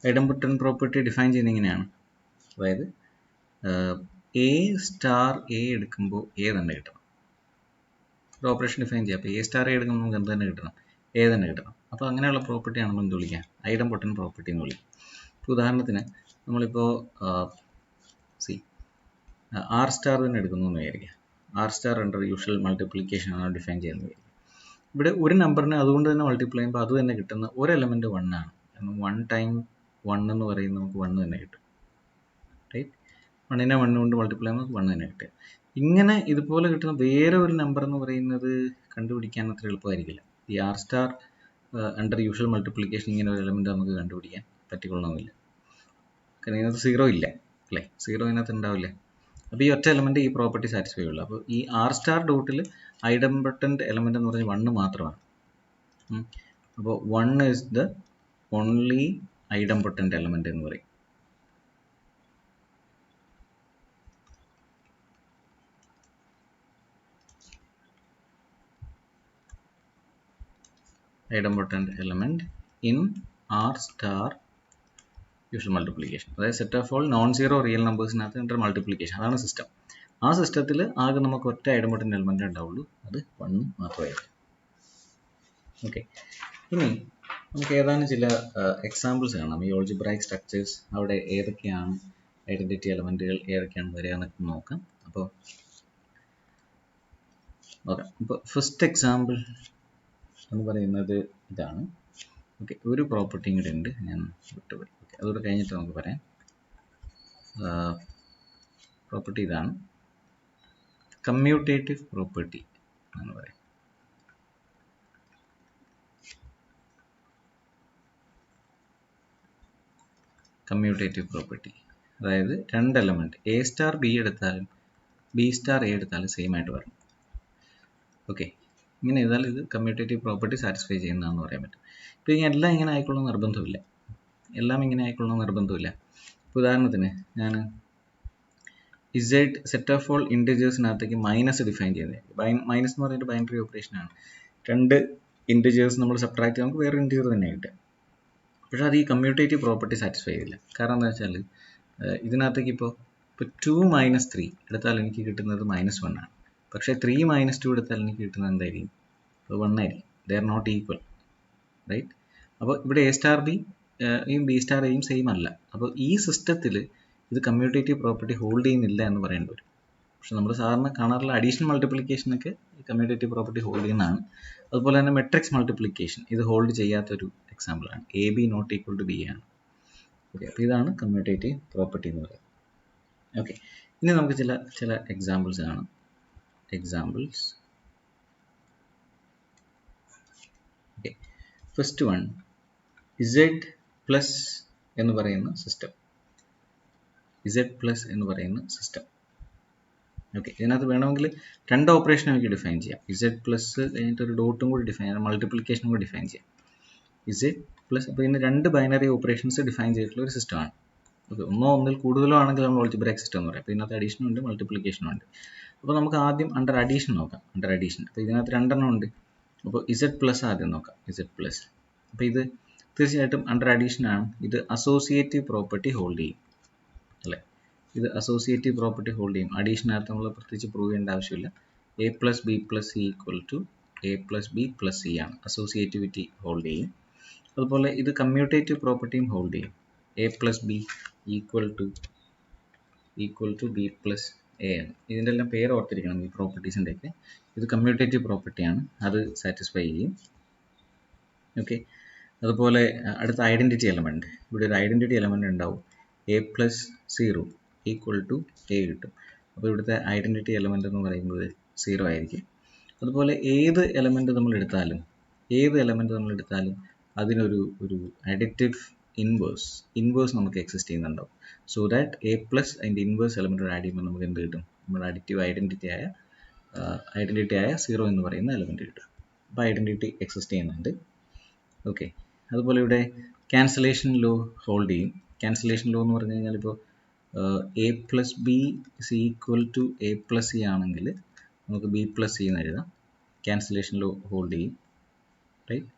ഐഡംപൊട്ടൻറ്റ് പ്രോപ്പർട്ടി ഡിഫൈൻ ചെയ്യുന്നത് ഇങ്ങനെയാണ്. അതായത് എ സ്റ്റാർ എ എടുക്കുമ്പോൾ എ തന്നെ കിട്ടണം. ഒരു ഓപ്പറേഷൻ ഡിഫൈൻ ചെയ്യാം. അപ്പോൾ എ സ്റ്റാർ എ എടുക്കുമ്പോൾ നമുക്ക് എന്ത് തന്നെ കിട്ടണം? എ തന്നെ കിട്ടണം. അപ്പോൾ അങ്ങനെയുള്ള പ്രോപ്പർട്ടിയാണ് നമ്മൾ എന്ത് വിളിക്കുക? ഐഡംപൊട്ടൻറ്റ് പ്രോപ്പർട്ടി എന്ന് വിളിക്കും. ഇപ്പോൾ ഉദാഹരണത്തിന് നമ്മളിപ്പോൾ ആർ സ്റ്റാർ തന്നെ എടുക്കുന്നു എന്ന് വിചാരിക്കുക. R star under usual multiplication ആണ് ഡിഫൈൻ ചെയ്യുന്നത്. ഇവിടെ ഒരു നമ്പറിനെ അതുകൊണ്ട് തന്നെ മൾട്ടിപ്ലൈ ചെയ്യുമ്പോൾ അത് തന്നെ കിട്ടുന്ന ഒരു എലമെൻറ്റ് 1 ആണ്. കാരണം 1 ടൈം 1 എന്ന് പറയുന്നത് നമുക്ക് 1 തന്നെ കിട്ടും, റൈറ്റ്? 1നെ 1 കൊണ്ട് മൾട്ടിപ്ലൈ ചെയ്യുമ്പോൾ നമുക്ക് 1 തന്നെ കിട്ടുക. ഇങ്ങനെ ഇതുപോലെ കിട്ടുന്ന വേറെ ഒരു നമ്പർ എന്ന് പറയുന്നത് കണ്ടുപിടിക്കാൻ അത്ര എളുപ്പമായിരിക്കില്ല. ഈ R star under usual multiplication ഇങ്ങനെ ഒരു എലമെൻറ്റ് നമുക്ക് കണ്ടുപിടിക്കാൻ പറ്റിക്കൊള്ളണമെന്നില്ല. കാരണം ഇതിനകത്ത് 0 ഇല്ല, അല്ലേ? 0 ഇതിനകത്ത് ഉണ്ടാവില്ല. അപ്പോൾ ഈ ഒറ്റ എലമെൻറ്റ് ഈ പ്രോപ്പർട്ടി സാറ്റിസ്ഫൈ ഉള്ളൂ. അപ്പോൾ ഈ ആർ സ്റ്റാർ ഡോട്ടിൽ ഐഡംപൊട്ടൻറ്റ് എലമെൻറ്റ് എന്ന് പറഞ്ഞാൽ 1 മാത്രമാണ്. അപ്പോൾ 1 is the only idempotent element എന്ന് പറയും. Idempotent element in R star usual multiplication. അതായത് set of all non zero real നമ്പേഴ്സിനകത്ത് ഇൻ്റർ മൾട്ടിപ്ലിക്കേഷൻ. അതാണ് സിസ്റ്റം. ആ സിസ്റ്റത്തിൽ ആകെ നമുക്ക് ഒറ്റ ഐഡംപൊട്ടൻറ്റ് എലമെൻറ്റ് ഉണ്ടാവുള്ളൂ, അത് 1 മാത്രമായിരിക്കും. ഓക്കെ. ഇനി നമുക്ക് ഏതാനും ചില എക്സാമ്പിൾസ് കാണാം. ഈ ഓൾജിബ്രായിക് സ്ട്രക്ചേഴ്സ് അവിടെ ഏതൊക്കെയാണ് ഐഡൻറ്റിറ്റി എലമെൻറ്റുകൾ ഏതൊക്കെയാണ് വരിക എന്നൊക്കെ നോക്കാം. അപ്പോൾ ഫസ്റ്റ് എക്സാമ്പിൾ എന്ന് പറയുന്നത് ഇതാണ്. ഓക്കെ. ഒരു പ്രോപ്പർട്ടിയും കൂടെ ഉണ്ട്, ഞാൻ വിട്ടുപോയി. ഓക്കെ, അതുകൂടെ കഴിഞ്ഞിട്ട് നമുക്ക് പറയാം. പ്രോപ്പർട്ടി ഇതാണ്, കമ്മ്യൂട്ടേറ്റീവ് പ്രോപ്പർട്ടി എന്ന് പറയും. കമ്മ്യൂട്ടേറ്റീവ് പ്രോപ്പർട്ടി അതായത് 2 എലമെൻറ്റ് എ സ്റ്റാർ ബി എടുത്താലും ബി സ്റ്റാർ എ എടുത്താലും സെയിം ആയിട്ട് വരണം. ഓക്കെ. ഇങ്ങനെ ചെയ്താൽ ഇത് കമ്മ്യൂട്ടേറ്റീവ് പ്രോപ്പർട്ടി സാറ്റിസ്ഫൈ ചെയ്യുന്നതാണെന്ന് പറയാൻ പറ്റും. ഇപ്പോൾ എല്ലാം ഇങ്ങനെ ആയിക്കൊള്ളണമെന്ന് നിർബന്ധമില്ല. എല്ലാം ഇങ്ങനെ ആയിക്കൊള്ളണമെന്ന് നിർബന്ധമില്ല. ഇപ്പോൾ ഉദാഹരണത്തിന് ഞാൻ ഇസഡ് സെറ്റ് ഓഫ് ഓൾ ഇൻറ്റിജേഴ്സിനകത്തേക്ക് മൈനസ് ഡിഫൈൻ ചെയ്യുന്നത്. മൈനസ് എന്ന് പറഞ്ഞിട്ട് ബൈനറി ഓപ്പറേഷൻ ആണ്. രണ്ട് ഇൻറ്റിജേഴ്സ് നമ്മൾ സബ്ട്രാക്ട് ചെയ്ത് നമുക്ക് വേറെ ഇൻറ്റിജർ തന്നെ കിട്ടുക. പക്ഷേ അത് ഈ കമ്മ്യൂട്ടേറ്റീവ് പ്രോപ്പർട്ടി സാറ്റിസ്ഫൈ ചെയ്യില്ല. കാരണം എന്താ വെച്ചാൽ ഇതിനകത്തേക്ക് ഇപ്പോൾ 2 - 3 എടുത്താൽ എനിക്ക് കിട്ടുന്നത് -1 ആണ്. പക്ഷേ 3 - 2 എടുത്താൽ എനിക്ക് കിട്ടുന്നത് എന്തായിരിക്കും? അത് 1 ആയിരിക്കും. They are not equal, right? അപ്പോൾ ഇവിടെ എ സ്റ്റാർ ബി യും ബി സ്റ്റാർ എയും സെയിം അല്ല. അപ്പോൾ ഈ സിസ്റ്റത്തിൽ ഇത് കമ്മ്യൂട്ടേറ്റീവ് പ്രോപ്പർട്ടി ഹോൾഡ് ചെയ്യുന്നില്ല എന്ന് പറയേണ്ടി വരും. പക്ഷെ നമ്മൾ സാധാരണ കാണാറുള്ള അഡീഷണൽ മൾട്ടിപ്ലിക്കേഷനൊക്കെ കമ്മ്യൂട്ടേറ്റീവ് പ്രോപ്പർട്ടി ഹോൾഡ് ചെയ്യുന്നതാണ്. അതുപോലെ തന്നെ മെട്രിക്സ് മൾട്ടിപ്ലിക്കേഷൻ ഇത് ഹോൾഡ് ചെയ്യാത്തൊരു എക്സാമ്പിളാണ്. A B not equal to B ആണ്. ഓക്കെ, അപ്പോൾ ഇതാണ് കമ്മ്യൂട്ടേറ്റീവ് പ്രോപ്പർട്ടി എന്ന് പറയുന്നത്. ഓക്കെ, ഇനി നമുക്ക് ചില എക്സാമ്പിൾസ് കാണാം. Examples. Okay, first one Z plus എന്ന് പറയുന്ന സിസ്റ്റം. ഇസഡ് പ്ലസ് എന്ന് പറയുന്ന സിസ്റ്റം. ഓക്കെ, ഇതിനകത്ത് വേണമെങ്കിൽ രണ്ട് ഓപ്പറേഷൻ നമുക്ക് ഡിഫൈൻ ചെയ്യാം. ഇസഡ് പ്ലസ് കഴിഞ്ഞിട്ട് ഒരു ഡോട്ടും കൂടി ഡിഫൈൻ ചെയ്യാം, മൾട്ടിപ്ലിക്കേഷനും കൂടി ഡിഫൈൻ ചെയ്യാം. ഇസഡ് പ്ലസ്, അപ്പോൾ ഇതിന് രണ്ട് ബൈനറി ഓപ്പറേഷൻസ് ഡിഫൈൻ ചെയ്തിട്ടുള്ള ഒരു സിസ്റ്റമാണ്. ഓക്കെ, ഒന്നിൽ കൂടുതലോ ആണെങ്കിൽ നമ്മൾ ആൾജിബ്രായിക് സിസ്റ്റം എന്ന് പറയും. അപ്പോൾ ഇതിനകത്ത് അഡീഷനും ഉണ്ട്, മൾട്ടിപ്ലിക്കേഷനും ഉണ്ട്. അപ്പോൾ നമുക്ക് ആദ്യം അണ്ടർ അഡീഷൻ നോക്കാം. അണ്ടർ അഡീഷൻ, അപ്പോൾ ഇതിനകത്ത് രണ്ടെണ്ണം ഉണ്ട്. അപ്പോൾ ഇസഡ് പ്ലസ് ആദ്യം നോക്കാം. ഇസഡ് പ്ലസ്, അപ്പോൾ ഇത് തീർച്ചയായിട്ടും അണ്ടർ അഡീഷൻ ആണ്. ഇത് അസോസിയേറ്റീവ് പ്രോപ്പർട്ടി ഹോൾഡ് ചെയ്യും, അല്ലേ? ഇത് അസോസിയേറ്റീവ് പ്രോപ്പർട്ടി ഹോൾഡ് ചെയ്യും. അഡീഷനകത്ത് നമ്മൾ പ്രത്യേകിച്ച് പ്രൂവ് ചെയ്യേണ്ട ആവശ്യമില്ല. A plus B plus C equal to A plus B plus C ആണ്. അസോസിയേറ്റിവിറ്റി ഹോൾഡ് ചെയ്യും. അതുപോലെ ഇത് കമ്മ്യൂട്ടേറ്റീവ് പ്രോപ്പർട്ടിയും ഹോൾഡ് ചെയ്യും. A plus B equal to B plus A ആണ്. ഇതിൻ്റെ എല്ലാം പേര് ഓർത്തിരിക്കണം, ഈ പ്രോപ്പർട്ടീസിൻ്റെയൊക്കെ. ഇത് കമ്മ്യൂട്ടേറ്റീവ് പ്രോപ്പർട്ടിയാണ്, അത് സാറ്റിസ്ഫൈ ചെയ്യും. ഓക്കെ, അതുപോലെ അടുത്ത ഐഡൻറ്റിറ്റി എലമെൻറ്റ്. ഇവിടെ ഒരു ഐഡൻറ്റിറ്റി എലമെൻറ്റ് ഉണ്ടാവും. A plus 0 equal to A കിട്ടും. അപ്പോൾ ഇവിടുത്തെ ഐഡൻറ്റിറ്റി എലമെൻ്റ് എന്ന് പറയുന്നത് 0 ആയിരിക്കും. അതുപോലെ ഏത് എലമെൻറ്റ് നമ്മൾ എടുത്താലും അതിനൊരു അഡിറ്റീവ് ഇൻവേഴ്സ് നമുക്ക് എക്സിസ്റ്റ് ചെയ്യുന്നുണ്ടാവും. സോ ദാറ്റ് എ പ്ലസ് അതിൻ്റെ ഇൻവേഴ്സ് എലമെൻറ്റ് ആഡ് ചെയ്യുമ്പോൾ നമുക്ക് എന്ത് കിട്ടും? നമ്മുടെ അഡിറ്റീവ് ഐഡൻറ്റിറ്റി ആയ 0 എന്ന് പറയുന്ന എലമെൻറ്റ് കിട്ടും. അപ്പോൾ ഐഡൻറ്റിറ്റി എക്സിസ്റ്റ് ചെയ്യുന്നുണ്ട്. ഓക്കെ, അതുപോലെ ഇവിടെ ക്യാൻസലേഷൻ ലോ ഹോൾഡ് ചെയ്യും. ക്യാൻസലേഷൻ ലോ എന്ന് പറഞ്ഞു കഴിഞ്ഞാൽ ഇപ്പോൾ A plus B is equal to A plus C ആണെങ്കിൽ നമുക്ക് ബി പ്ലസ് സി എന്ന് എഴുതാം. ക്യാൻസലേഷൻ ലോ ഹോൾഡ് ചെയ്യും, റൈറ്റ്?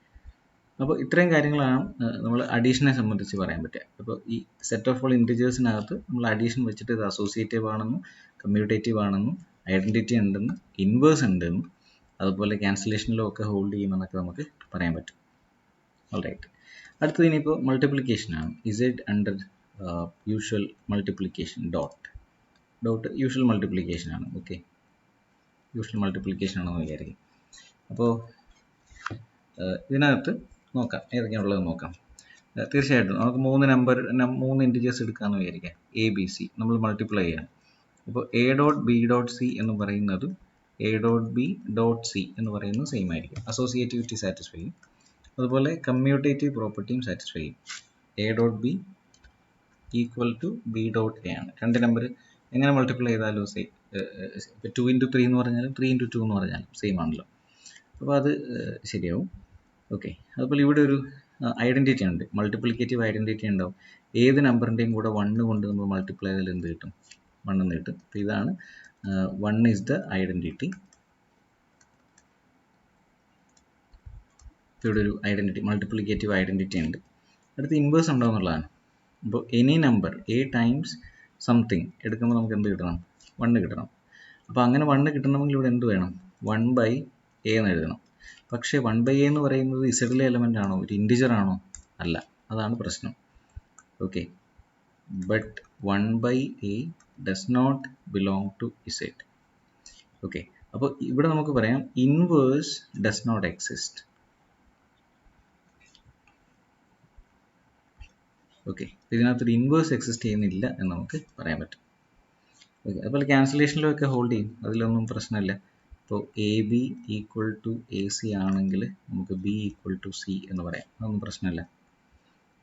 അപ്പോൾ ഇത്രയും കാര്യങ്ങളാണ് നമ്മൾ അഡീഷനെ സംബന്ധിച്ച് പറയാൻ പറ്റുക. അപ്പോൾ ഈ സെറ്റ് ഓഫ് ഓൾ ഇൻറ്റിജേഴ്സിനകത്ത് നമ്മൾ അഡീഷൻ വെച്ചിട്ട് ഇത് അസോസിയേറ്റീവ് ആണെന്നും കമ്മ്യൂട്ടേറ്റീവ് ആണെന്നും ഐഡൻറ്റിറ്റി ഉണ്ടെന്നും ഇൻവേഴ്സ് ഉണ്ടെന്നും അതുപോലെ ക്യാൻസലേഷൻ ലോ ഒക്കെ ഹോൾഡ് ചെയ്യുമെന്നൊക്കെ നമുക്ക് പറയാൻ പറ്റും. ഓൾറൈറ്റ്, അടുത്തത് ഇനിയിപ്പോൾ മൾട്ടിപ്ലിക്കേഷൻ ആണ്. Z under usual multiplication dot usual multiplication ആണ്. ഓക്കെ, യൂഷ്വൽ മൾട്ടിപ്ലിക്കേഷൻ ആണെന്ന് വിചാരിക്കും. അപ്പോൾ ഇതിനകത്ത് നോക്കാം ഏതൊക്കെയാണുള്ളത് നോക്കാം. തീർച്ചയായിട്ടും നമുക്ക് മൂന്ന് ഇൻറ്റിജേഴ്സ് എടുക്കാമെന്ന് വിചാരിക്കാം. എ ബി സി നമ്മൾ മൾട്ടിപ്ലൈ ചെയ്യാം. അപ്പോൾ A dot B dot C എന്ന് പറയുന്നതും A dot B dot C എന്ന് പറയുന്നത് സെയിം ആയിരിക്കും. അസോസിയേറ്റിവിറ്റി സാറ്റിസ്ഫൈ ചെയ്യും. അതുപോലെ കമ്മ്യൂട്ടേറ്റീവ് പ്രോപ്പർട്ടിയും സാറ്റിസ്ഫൈ ചെയ്യും. A dot B equal to B dot A ആണ്. രണ്ട് നമ്പർ എങ്ങനെ മൾട്ടിപ്ലൈ ചെയ്താലും സെയിം. ഇപ്പോൾ 2 × 3 എന്ന് പറഞ്ഞാലും 3 × 2 എന്ന് പറഞ്ഞാലും സെയിം ആണല്ലോ. അപ്പോൾ അത് ശരിയാവും. ഓക്കെ, അതുപോലെ ഇവിടെ ഒരു ഐഡൻറ്റിറ്റി ഉണ്ട്, മൾട്ടിപ്ലിക്കേറ്റീവ് ഐഡൻറ്റിറ്റി ഉണ്ടാവും. ഏത് നമ്പറിൻ്റെയും കൂടെ 1 കൊണ്ട് നമ്മൾ മൾട്ടിപ്ലൈ ചെയ്താൽ എന്ത് കിട്ടും? 1 എന്ന് കിട്ടും. അപ്പോൾ ഇതാണ് 1 ഈസ് ദ ഐഡൻറ്റിറ്റി. ഇവിടെ ഒരു ഐഡൻറ്റിറ്റി, മൾട്ടിപ്ലിക്കേറ്റീവ് ഐഡൻറ്റിറ്റി ഉണ്ട്. അടുത്ത് ഇൻവേഴ്സ് ഉണ്ടോ എന്നുള്ളതാണ്. അപ്പോൾ any number A times something എടുക്കുമ്പോൾ നമുക്ക് എന്ത് കിട്ടണം? 1 കിട്ടണം. അപ്പോൾ അങ്ങനെ 1 കിട്ടണമെങ്കിൽ ഇവിടെ എന്ത് വേണം? 1/a എന്ന് എഴുതണം. പക്ഷേ 1/a എന്ന് പറയുന്നത് ഇസഡിലെ എലമെൻ്റ് ആണോ, ഒരു ഇൻറ്റിജർ ആണോ? അല്ല, അതാണ് പ്രശ്നം. Okay, but 1/a does not belong to Z. Okay, അപ്പോൾ ഇവിടെ നമുക്ക് പറയാം inverse does not exist. Okay, ഇതിനകത്തൊരു ഇൻവേഴ്സ് എക്സിസ്റ്റ് ചെയ്യുന്നില്ല എന്ന് നമുക്ക് പറയാൻ പറ്റും. ഓക്കെ, അതുപോലെ ക്യാൻസലേഷനിലും ഒക്കെ ഹോൾഡ് ചെയ്യും, അതിലൊന്നും പ്രശ്നമില്ല. ഇപ്പോൾ A B equal to A C ആണെങ്കിൽ നമുക്ക് ബി ഈക്വൽ ടു സി എന്ന് പറയാം, അതൊന്നും പ്രശ്നമില്ല.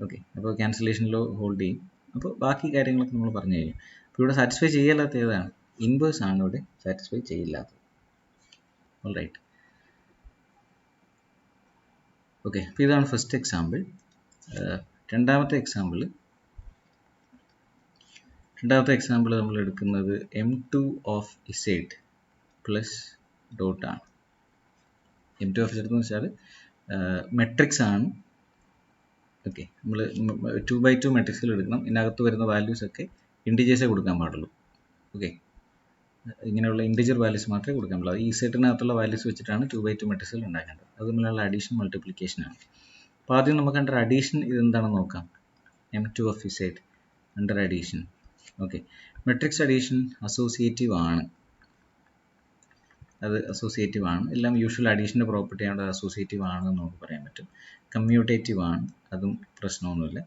ഓക്കെ, അപ്പോൾ ക്യാൻസലേഷനിലോ ഹോൾഡ് ചെയ്യും. അപ്പോൾ ബാക്കി കാര്യങ്ങളൊക്കെ നമ്മൾ പറഞ്ഞു കഴിഞ്ഞു. അപ്പോൾ ഇവിടെ സാറ്റിസ്ഫൈ ചെയ്യാത്ത ഏതാണ്? ഇൻവേഴ്സ് ആണ് ഇവിടെ സാറ്റിസ്ഫൈ ചെയ്യില്ലാത്തത്. ഓൾറൈറ്റ്, ഓക്കെ, അപ്പോൾ ഇതാണ് ഫസ്റ്റ് എക്സാമ്പിൾ. രണ്ടാമത്തെ രണ്ടാമത്തെ എക്സാമ്പിൾ നമ്മൾ എടുക്കുന്നത് M2 ഓഫ് Z പ്ലസ് ഡോട്ടാണ്. M2 ഓഫ് Z എന്ന് വെച്ചാൽ മെട്രിക്സ് ആണ്. ഓക്കെ, നമ്മൾ 2x2 മെട്രിക്സിൽ എടുക്കണം. ഇതിനകത്ത് വരുന്ന വാല്യൂസ് ഒക്കെ ഇൻഡിജേഴ്സേ കൊടുക്കാൻ പാടുള്ളൂ. ഓക്കെ, ഇങ്ങനെയുള്ള ഇൻഡിജർ വാല്യൂസ് മാത്രമേ കൊടുക്കാൻ പാടുള്ളൂ. ഈ സെറ്റിനകത്തുള്ള വാല്യൂസ് വെച്ചിട്ടാണ് 2x2 മെട്രിക്സുകൾ ഉണ്ടാക്കേണ്ടത്. അത് തമ്മിലുള്ള അഡീഷൻ മൾട്ടിപ്ലിക്കേഷൻ ആണ്. അപ്പോൾ ആദ്യം നമുക്ക് അണ്ടർ അഡീഷൻ ഇതെന്താണെന്ന് നോക്കാം. M2 of Z under addition. Okay, matrix addition associative ആണ്. അത് അസോസിയേറ്റീവ് ആണ്. എല്ലാം യൂഷ്വൽ അഡീഷൻ്റെ പ്രോപ്പർട്ടി ആണ്, അസോസിയേറ്റീവ് ആണെന്ന് നമുക്ക് പറയാൻ പറ്റും. കമ്മ്യൂട്ടേറ്റീവ് ആണ്, അതും പ്രശ്നമൊന്നുമില്ല,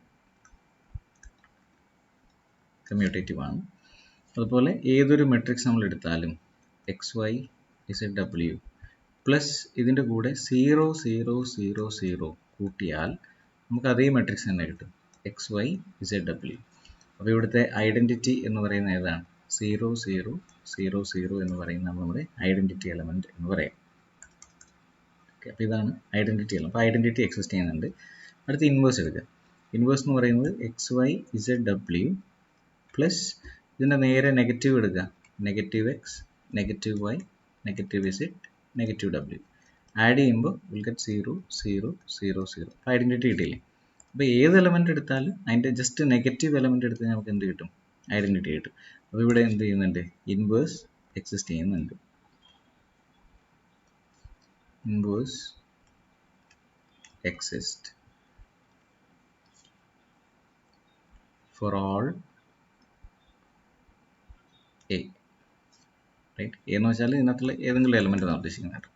കമ്മ്യൂട്ടേറ്റീവ് ആണ്. അതുപോലെ ഏതൊരു മെട്രിക്സ് നമ്മൾ എടുത്താലും XY ZW പ്ലസ് ഇതിൻ്റെ കൂടെ 0 0 0 0 കൂട്ടിയാൽ നമുക്ക് അതേ മെട്രിക്സ് തന്നെ കിട്ടും, XY ZW. അപ്പോൾ ഇവിടുത്തെ ഐഡൻറ്റിറ്റി എന്ന് പറയുന്നത് ഏതാണ്? 0 0 0 0 എന്ന് പറയുന്നത് നമ്മുടെ ഐഡൻറ്റിറ്റി എലമെൻറ്റ് എന്ന് പറയാം. ഓക്കെ, അപ്പോൾ ഇതാണ് ഐഡൻറ്റിറ്റി എലമെൻറ്റ്. അപ്പോൾ ഐഡൻറ്റിറ്റി എക്സിസ്റ്റ് ചെയ്യുന്നുണ്ട്. അടുത്ത് ഇൻവേഴ്സ് എടുക്കുക. ഇൻവേഴ്സ് എന്ന് പറയുന്നത് XY ZW പ്ലസ് ഇതിൻ്റെ നേരെ നെഗറ്റീവ് എടുക്കുക, -x, -y, -z, -w. Add ചെയ്യുമ്പോൾ വിൽ ഗെറ്റ് 0 0 0 0. അപ്പോൾ ഐഡൻറ്റിറ്റി കിട്ടിയില്ലേ? അപ്പോൾ ഏത് എലമെൻറ്റ് എടുത്താലും അതിൻ്റെ ജസ്റ്റ് നെഗറ്റീവ് എലമെൻറ്റ് എടുത്ത് നമുക്ക് എന്ത് കിട്ടും? ഐഡൻറ്റിറ്റി കിട്ടും. അപ്പോൾ ഇവിടെ എന്ത് ചെയ്യുന്നുണ്ട്? ഇൻവേഴ്സ് എക്സിസ്റ്റ് ചെയ്യുന്നുണ്ട്. Inverse exist for all A. Right, എന്ന് വെച്ചാൽ ഇതിനകത്തുള്ള ഏതെങ്കിലും എലമെൻ്റ് ആണ് ഉദ്ദേശിക്കുന്നത്.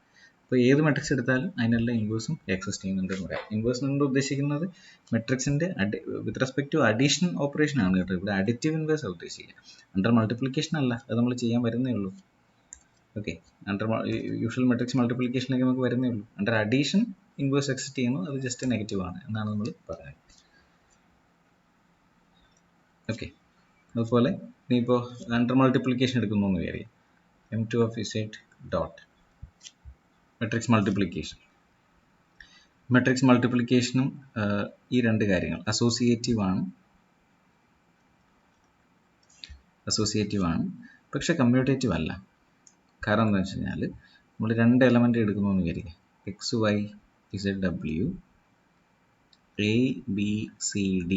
അപ്പോൾ ഏത് മെട്രിക്സ് എടുത്താലും അതിനെല്ലാം ഇൻവേഴ്സും എക്സിസ്റ്റ് ചെയ്യുന്നുണ്ട് എന്ന് പറയാം. ഇൻവേഴ്സ് കൊണ്ട് ഉദ്ദേശിക്കുന്നത് മെട്രിക്സിൻ്റെ with respect to addition operation ആണ് കേട്ടോ. ഇവിടെ അഡിറ്റീവ് ഇൻവേഴ്സ് ആണ് ഉദ്ദേശിക്കുക, അണ്ടർ മൾട്ടിപ്ലിക്കേഷൻ അല്ല. അത് നമ്മൾ ചെയ്യാൻ വരുന്നേ ഉള്ളൂ. ഓക്കെ, അണ്ടർ യൂഷ്വൽ മെട്രിക്സ് മൾട്ടിപ്ലിക്കേഷനിലേക്ക് നമുക്ക് വരുന്നേ ഉള്ളൂ. അണ്ടർ അഡീഷൻ ഇൻവേഴ്സ് എക്സിസ്റ്റ് ചെയ്യുന്നു, അത് ജസ്റ്റ് നെഗറ്റീവ് ആണ് എന്നാണ് നമ്മൾ പറയുന്നത്. ഓക്കെ, അതുപോലെ ഇനിയിപ്പോൾ അണ്ടർ മൾട്ടിപ്ലിക്കേഷൻ എടുക്കുന്നു എന്ന് വിചാരിക്കാം. M2 of Z dot matrix multiplication. Matrix മൾട്ടിപ്ലിക്കേഷനും ഈ രണ്ട് കാര്യങ്ങൾ അസോസിയേറ്റീവ് ആണ്, പക്ഷെ കമ്മ്യൂട്ടേറ്റീവ് അല്ല. കാരണം എന്താണെന്ന് വെച്ച് കഴിഞ്ഞാൽ നമ്മൾ രണ്ട് എലമെൻ്റ് എടുക്കുന്നു എന്ന് വിചാരിക്കുക. XY ZW ABCD.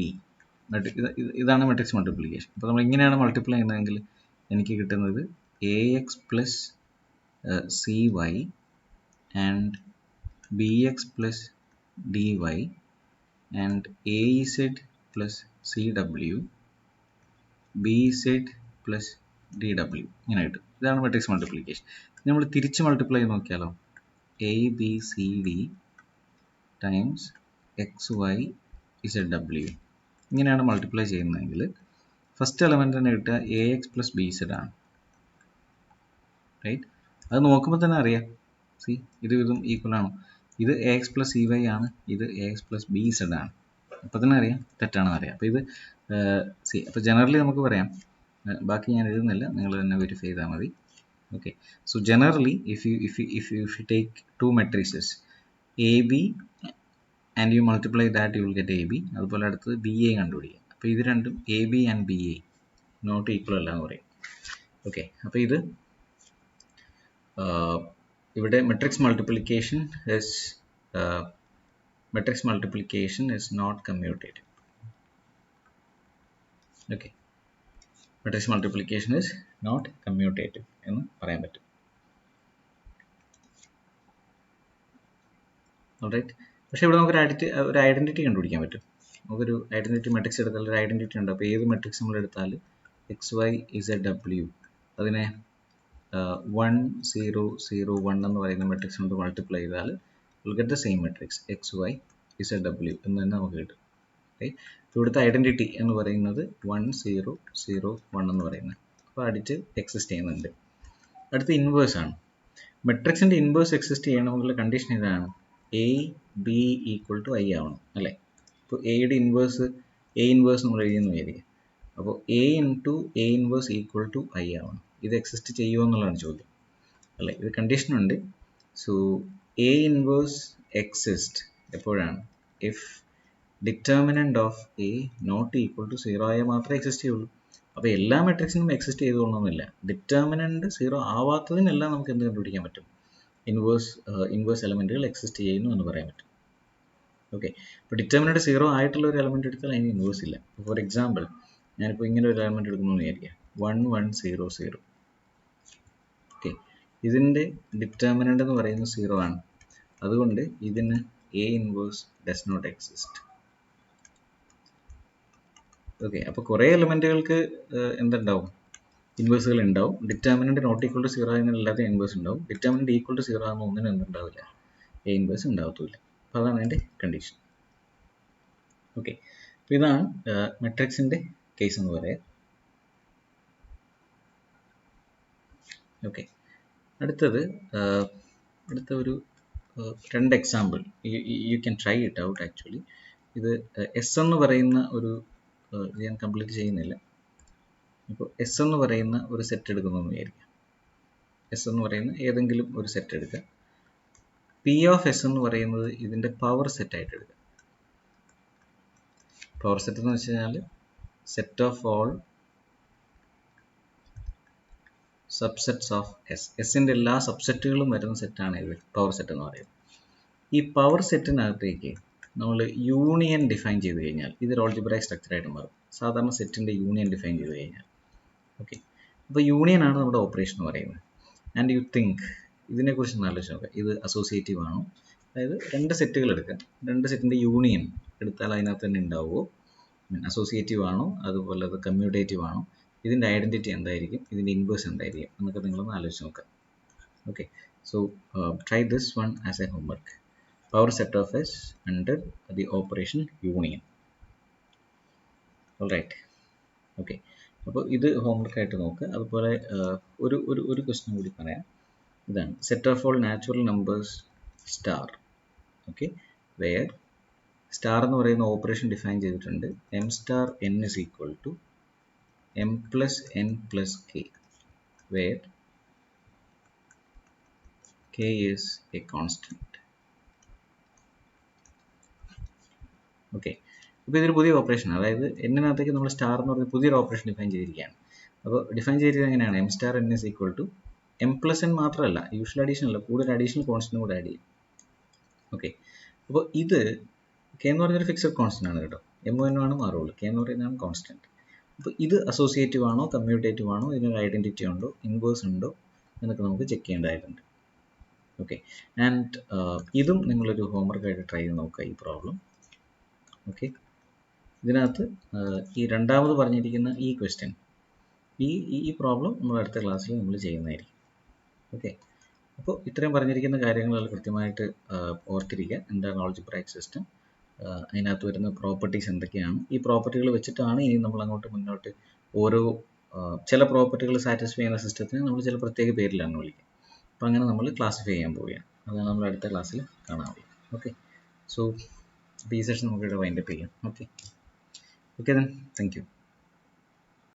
ഇതാണ് മെട്രിക്സ് മൾട്ടിപ്ലിക്കേഷൻ. അപ്പോൾ നമ്മൾ ഇങ്ങനെയാണ് മൾട്ടിപ്ലൈ ചെയ്യുന്നതെങ്കിൽ എനിക്ക് കിട്ടുന്നത് AX plus CY and BX plus DY and AZ plus CW BZ plus DW ഇങ്ങനെ കിട്ടും. ഇതാണ് മെട്രിക്സ് മൾട്ടിപ്ലിക്കേഷൻ. നമ്മൾ തിരിച്ച് മൾട്ടിപ്ലൈ ചെയ്ത് നോക്കിയാലോ, ABCD ടൈംസ് XY ZW ഇങ്ങനെയാണ് മൾട്ടിപ്ലൈ ചെയ്യുന്നതെങ്കിൽ ഫസ്റ്റ് എലമെൻ്റ് തന്നെ കിട്ടുക AX പ്ലസ് BZ ആണ്. റൈറ്റ്, അത് നോക്കുമ്പോൾ തന്നെ അറിയാം. സി, ഇതും ഈക്വൽ ആണോ? ഇത് AX പ്ലസ് CY ആണ്, ഇത് AX പ്ലസ് BZ ആണ്. അപ്പോൾ തന്നെ അറിയാം തെറ്റാണെന്ന് അറിയാം. അപ്പോൾ ഇത് സി. അപ്പോൾ ജനറലി നമുക്ക് പറയാം, ബാക്കി ഞാൻ എഴുതുന്നില്ല, നിങ്ങൾ തന്നെ വെരിഫൈ ചെയ്താൽ മതി. Okay, so generally if you take two matrices AB and you multiply that you will get AB. അതുപോലെ അടുത്തത് BA കണ്ടുപിടിക്കുക. അപ്പോൾ ഇത് രണ്ടും AB and BA not equal അല്ല എന്ന് പറയും. ഓക്കെ, അപ്പോൾ ഇത് ഇവിടെ matrix multiplication is not commutative. Okay, matrix multiplication is not commutative എന്ന് പറയാൻ പറ്റും. ഓൾറൈറ്റ്, പക്ഷേ ഇവിടെ നമുക്ക് ഒരു ഐഡൻറ്റിറ്റി കണ്ടുപിടിക്കാൻ പറ്റും. നമുക്കൊരു ഐഡൻറ്റിറ്റി മെട്രിക്സ് എടുത്താൽ ഒരു ഐഡൻറ്റിറ്റി ഉണ്ട്. അപ്പോൾ ഏത് മെട്രിക്സ് നമ്മൾ എടുത്താൽ XY ZW അതിനെ 1 0 0 1 എന്ന് പറയുന്ന മെട്രിക്സ് കൊണ്ട് മൾട്ടിപ്ലൈ ചെയ്താൽ will get the same matrix XY ZW എന്ന് തന്നെ നമുക്ക് കിട്ടും. ഇവിടുത്തെ ഐഡൻറ്റിറ്റി എന്ന് പറയുന്നത് 1 0 0 1 എന്ന് പറയുന്നത്. അപ്പോൾ അഡിറ്റീവ് എക്സിസ്റ്റ് ചെയ്യുന്നുണ്ട്. അടുത്ത ഇൻവേഴ്സ് ആണ്. മെട്രിക്സിൻ്റെ ഇൻവേഴ്സ് എക്സിസ്റ്റ് ചെയ്യണമെന്നുള്ള കണ്ടീഷൻ ഇതാണ്, AB = I ആവണം അല്ലേ. അപ്പോൾ എയുടെ ഇൻവേഴ്സ് ഇൻവേഴ്സ് നമ്മൾ എഴുതിയെന്ന് വിചാരിക്കുക. അപ്പോൾ A × A ഇൻവേഴ്സ് = I ആവണം. ഇത് എക്സിസ്റ്റ് ചെയ്യുമോ എന്നുള്ളതാണ് ചോദ്യം അല്ലേ. ഇത് കണ്ടീഷൻ ഉണ്ട്. സോ A ഇൻവേഴ്സ് എക്സിസ്റ്റ് എപ്പോഴാണ്? If determinant of A not equal to 0 ആയാൽ മാത്രമേ എക്സിസ്റ്റ് ചെയ്യുള്ളൂ. അപ്പോൾ എല്ലാ മെട്രിക്സിനും എക്സിസ്റ്റ് ചെയ്തുകൊള്ളണമെന്നില്ല. ഡിറ്റർമിനന്റ് 0 ആവാത്തതിനെല്ലാം നമുക്ക് എന്ത് കണ്ടുപിടിക്കാൻ പറ്റും? ഇൻവേഴ്സ് എലമെന്റുകൾ എക്സിസ്റ്റ് ചെയ്യുന്നു എന്ന് പറയാൻ പറ്റും. ഓക്കെ, ഇപ്പോൾ ഡിറ്റർമിനന്റ് 0 ആയിട്ടുള്ള ഒരു എലമെന്റ് എടുത്താൽ അതിന് ഇൻവേഴ്സ് ഇല്ല. ഫോർ എക്സാമ്പിൾ, ഞാനിപ്പോൾ ഇങ്ങനെ ഒരു എലമെന്റ് എടുക്കുന്നു എന്ന് വിചാരിക്കുക, 1 1 0 0. ഓക്കെ, ഇതിൻ്റെ ഡിറ്റർമിനന്റ് എന്ന് പറയുന്നത് 0 ആണ്. അതുകൊണ്ട് ഇതിന് A inverse does not exist. Okay, അപ്പോൾ കുറേ എലമെന്റുകൾക്ക് എന്തുണ്ടാവും? ഇൻവേഴ്സുകൾ ഉണ്ടാവും. ഡിറ്റർമിനന്റ് നോട്ട് ഈക്വൽ ടു 0 ആയതിന് എല്ലാത്തിനും ഇൻവേഴ്സ് ഉണ്ടാവും. ഡിറ്റർമിനന്റ് ഈക്വൽ ടു 0 ആകുന്ന ഒന്നിനും എന്തുണ്ടാവില്ല? A ഇൻവേഴ്സ് ഉണ്ടാവത്തില്ല. അപ്പോൾ അതാണ് അതിൻ്റെ കണ്ടീഷൻ. ഓക്കെ, അപ്പോൾ ഇതാണ് മെട്രിക്സിൻ്റെ കേസ് എന്ന് പറയാം. ഓക്കെ, അടുത്ത ഒരു 2 example you can try it out. Actually ഇത് എസ് എന്ന് പറയുന്ന ഒരു ഞാൻ കംപ്ലീറ്റ് ചെയ്യുന്നില്ല. ഇപ്പോൾ എസ് എന്ന് പറയുന്ന ഒരു സെറ്റ് എടുക്കുന്നു എന്ന് വിചാരിക്കാം. എസ് എന്ന് പറയുന്ന ഏതെങ്കിലും ഒരു സെറ്റ് എടുക്കുക. പി ഓഫ് എസ് എന്ന് പറയുന്നത് ഇതിൻ്റെ പവർ സെറ്റായിട്ട് എടുക്കുക. പവർ സെറ്റ് എന്ന് വെച്ച് കഴിഞ്ഞാൽ set of all subsets of S. എസിൻ്റെ എല്ലാ സബ്സെറ്റുകളും വരുന്ന സെറ്റാണ് ഇത് പവർ സെറ്റ് എന്ന് പറയുന്നത്. ഈ പവർ സെറ്റിനകത്തേക്ക് നമ്മൾ യൂണിയൻ ഡിഫൈൻ ചെയ്ത് കഴിഞ്ഞാൽ ഇതൊരു ആൾജിബ്രായിക് സ്ട്രക്ചറായിട്ട് മാറും. സാധാരണ സെറ്റിൻ്റെ യൂണിയൻ ഡിഫൈൻ ചെയ്ത് കഴിഞ്ഞാൽ. ഓക്കെ, അപ്പോൾ യൂണിയൻ ആണ് നമ്മുടെ ഓപ്പറേഷൻ എന്ന് പറയുന്നത്. ആൻഡ് യു തിങ്ക് ഇതിനെക്കുറിച്ച് ഒന്ന് ആലോചിച്ച് നോക്കാം. ഇത് അസോസിയേറ്റീവ് ആണോ? അതായത് 2 സെറ്റുകൾ എടുക്കാം. 2 സെറ്റിൻ്റെ യൂണിയൻ എടുത്താൽ അതിനകത്ത് തന്നെ ഉണ്ടാവുമോ? അസോസിയേറ്റീവ് ആണോ, അതുപോലെ അത് കമ്മ്യൂട്ടേറ്റീവ് ആണോ, ഇതിൻ്റെ ഐഡൻറ്റിറ്റി എന്തായിരിക്കും, ഇതിൻ്റെ ഇൻവേഴ്സ് എന്തായിരിക്കും എന്നൊക്കെ നിങ്ങളൊന്ന് ആലോചിച്ച് നോക്കാം. Okay, so try this one as a homework. Power set of S under the operation union. Alright. Okay, അപ്പോൾ ഇത് ഹോംവർക്കായിട്ട് നോക്കുക. അതുപോലെ ഒരു ക്വസ്റ്റ്യൻ കൂടി പറയാം. ഇതാണ് set of all natural numbers star. Okay, where star എന്ന് പറയുന്ന ഓപ്പറേഷൻ ഡിഫൈൻ ചെയ്തിട്ടുണ്ട്. M star N is equal to M plus N plus K, where K is a constant. Okay, ഇപ്പോൾ ഇതൊരു പുതിയ ഓപ്പറേഷൻ, അതായത് എന്നിനകത്തേക്ക് നമ്മൾ സ്റ്റാർ എന്ന് പറഞ്ഞ പുതിയൊരു ഓപ്പറേഷൻ ഡിഫൈൻ ചെയ്തിരിക്കുകയാണ്. അപ്പോൾ ഡിഫൈൻ ചെയ്തിരിക്കുന്നത് എങ്ങനെയാണ്? M star N is equal to M plus N മാത്രമല്ല, യൂഷ്വൽ അഡീഷൻ അല്ല, കൂടെ ഒരു അഡീഷണൽ കോൺസ്റ്റന്റ് കൂടെ ആഡ് ചെയ്യും. ഓക്കെ, അപ്പോൾ ഇത് കെ എന്ന് പറയുന്നൊരു ഫിക്സഡ് കോൺസ്റ്റന്റ് ആണ് കേട്ടോ. എം ഒ എൻ ആണ് മാറുള്ളൂ. കെ എന്ന് പറയുന്നതാണ് കോൺസ്റ്റന്റ്. അപ്പോൾ ഇത് അസോസിയേറ്റീവ് ആണോ, കമ്മ്യൂട്ടേറ്റീവ് ആണോ, ഇതിനൊരു ഐഡൻറ്റിറ്റി ഉണ്ടോ, ഇൻവേഴ്സ് ഉണ്ടോ എന്നൊക്കെ നമുക്ക് ചെക്ക് ചെയ്യേണ്ടതായിട്ടുണ്ട്. ഓക്കെ, ആൻഡ് ഇതും നിങ്ങളൊരു ഹോംവർക്കായിട്ട് ട്രൈ ചെയ്ത് നോക്കുക ഈ പ്രോബ്ലം. ഓക്കെ, ഇതിനകത്ത് ഈ രണ്ടാമത് പറഞ്ഞിരിക്കുന്ന ഈ ക്വസ്റ്റ്യൻ, ഈ പ്രോബ്ലം നമ്മൾ അടുത്ത ക്ലാസ്സിൽ നമ്മൾ ചെയ്യുന്നതായിരിക്കും. ഓക്കെ, അപ്പോൾ ഇത്രയും പറഞ്ഞിരിക്കുന്ന കാര്യങ്ങൾ കൃത്യമായിട്ട് ഓർത്തിരിക്കുക. എന്താണ് ആൾജിബ്രായിക് സിസ്റ്റം, അതിനകത്ത് വരുന്ന പ്രോപ്പർട്ടീസ് എന്തൊക്കെയാണ്, ഈ പ്രോപ്പർട്ടികൾ വെച്ചിട്ടാണ് ഇനി നമ്മൾ അങ്ങോട്ട് മുന്നോട്ട് ഓരോ ചില പ്രോപ്പർട്ടികൾ സാറ്റിസ്ഫൈ ചെയ്യുന്ന സിസ്റ്റത്തിന് നമ്മൾ ചില പ്രത്യേക പേരിലാണ് വിളിക്കുക. അപ്പോൾ അങ്ങനെ നമ്മൾ ക്ലാസിഫൈ ചെയ്യാൻ പോവുകയാണ്. അതാണ് നമ്മൾ അടുത്ത ക്ലാസ്സിൽ കാണാവുള്ളൂ. ഓക്കെ, സോ ഈ സെഷൻ നമുക്കിവിടെ വൈൻഡപ്പ് ചെയ്യാം. Okay, then, thank you.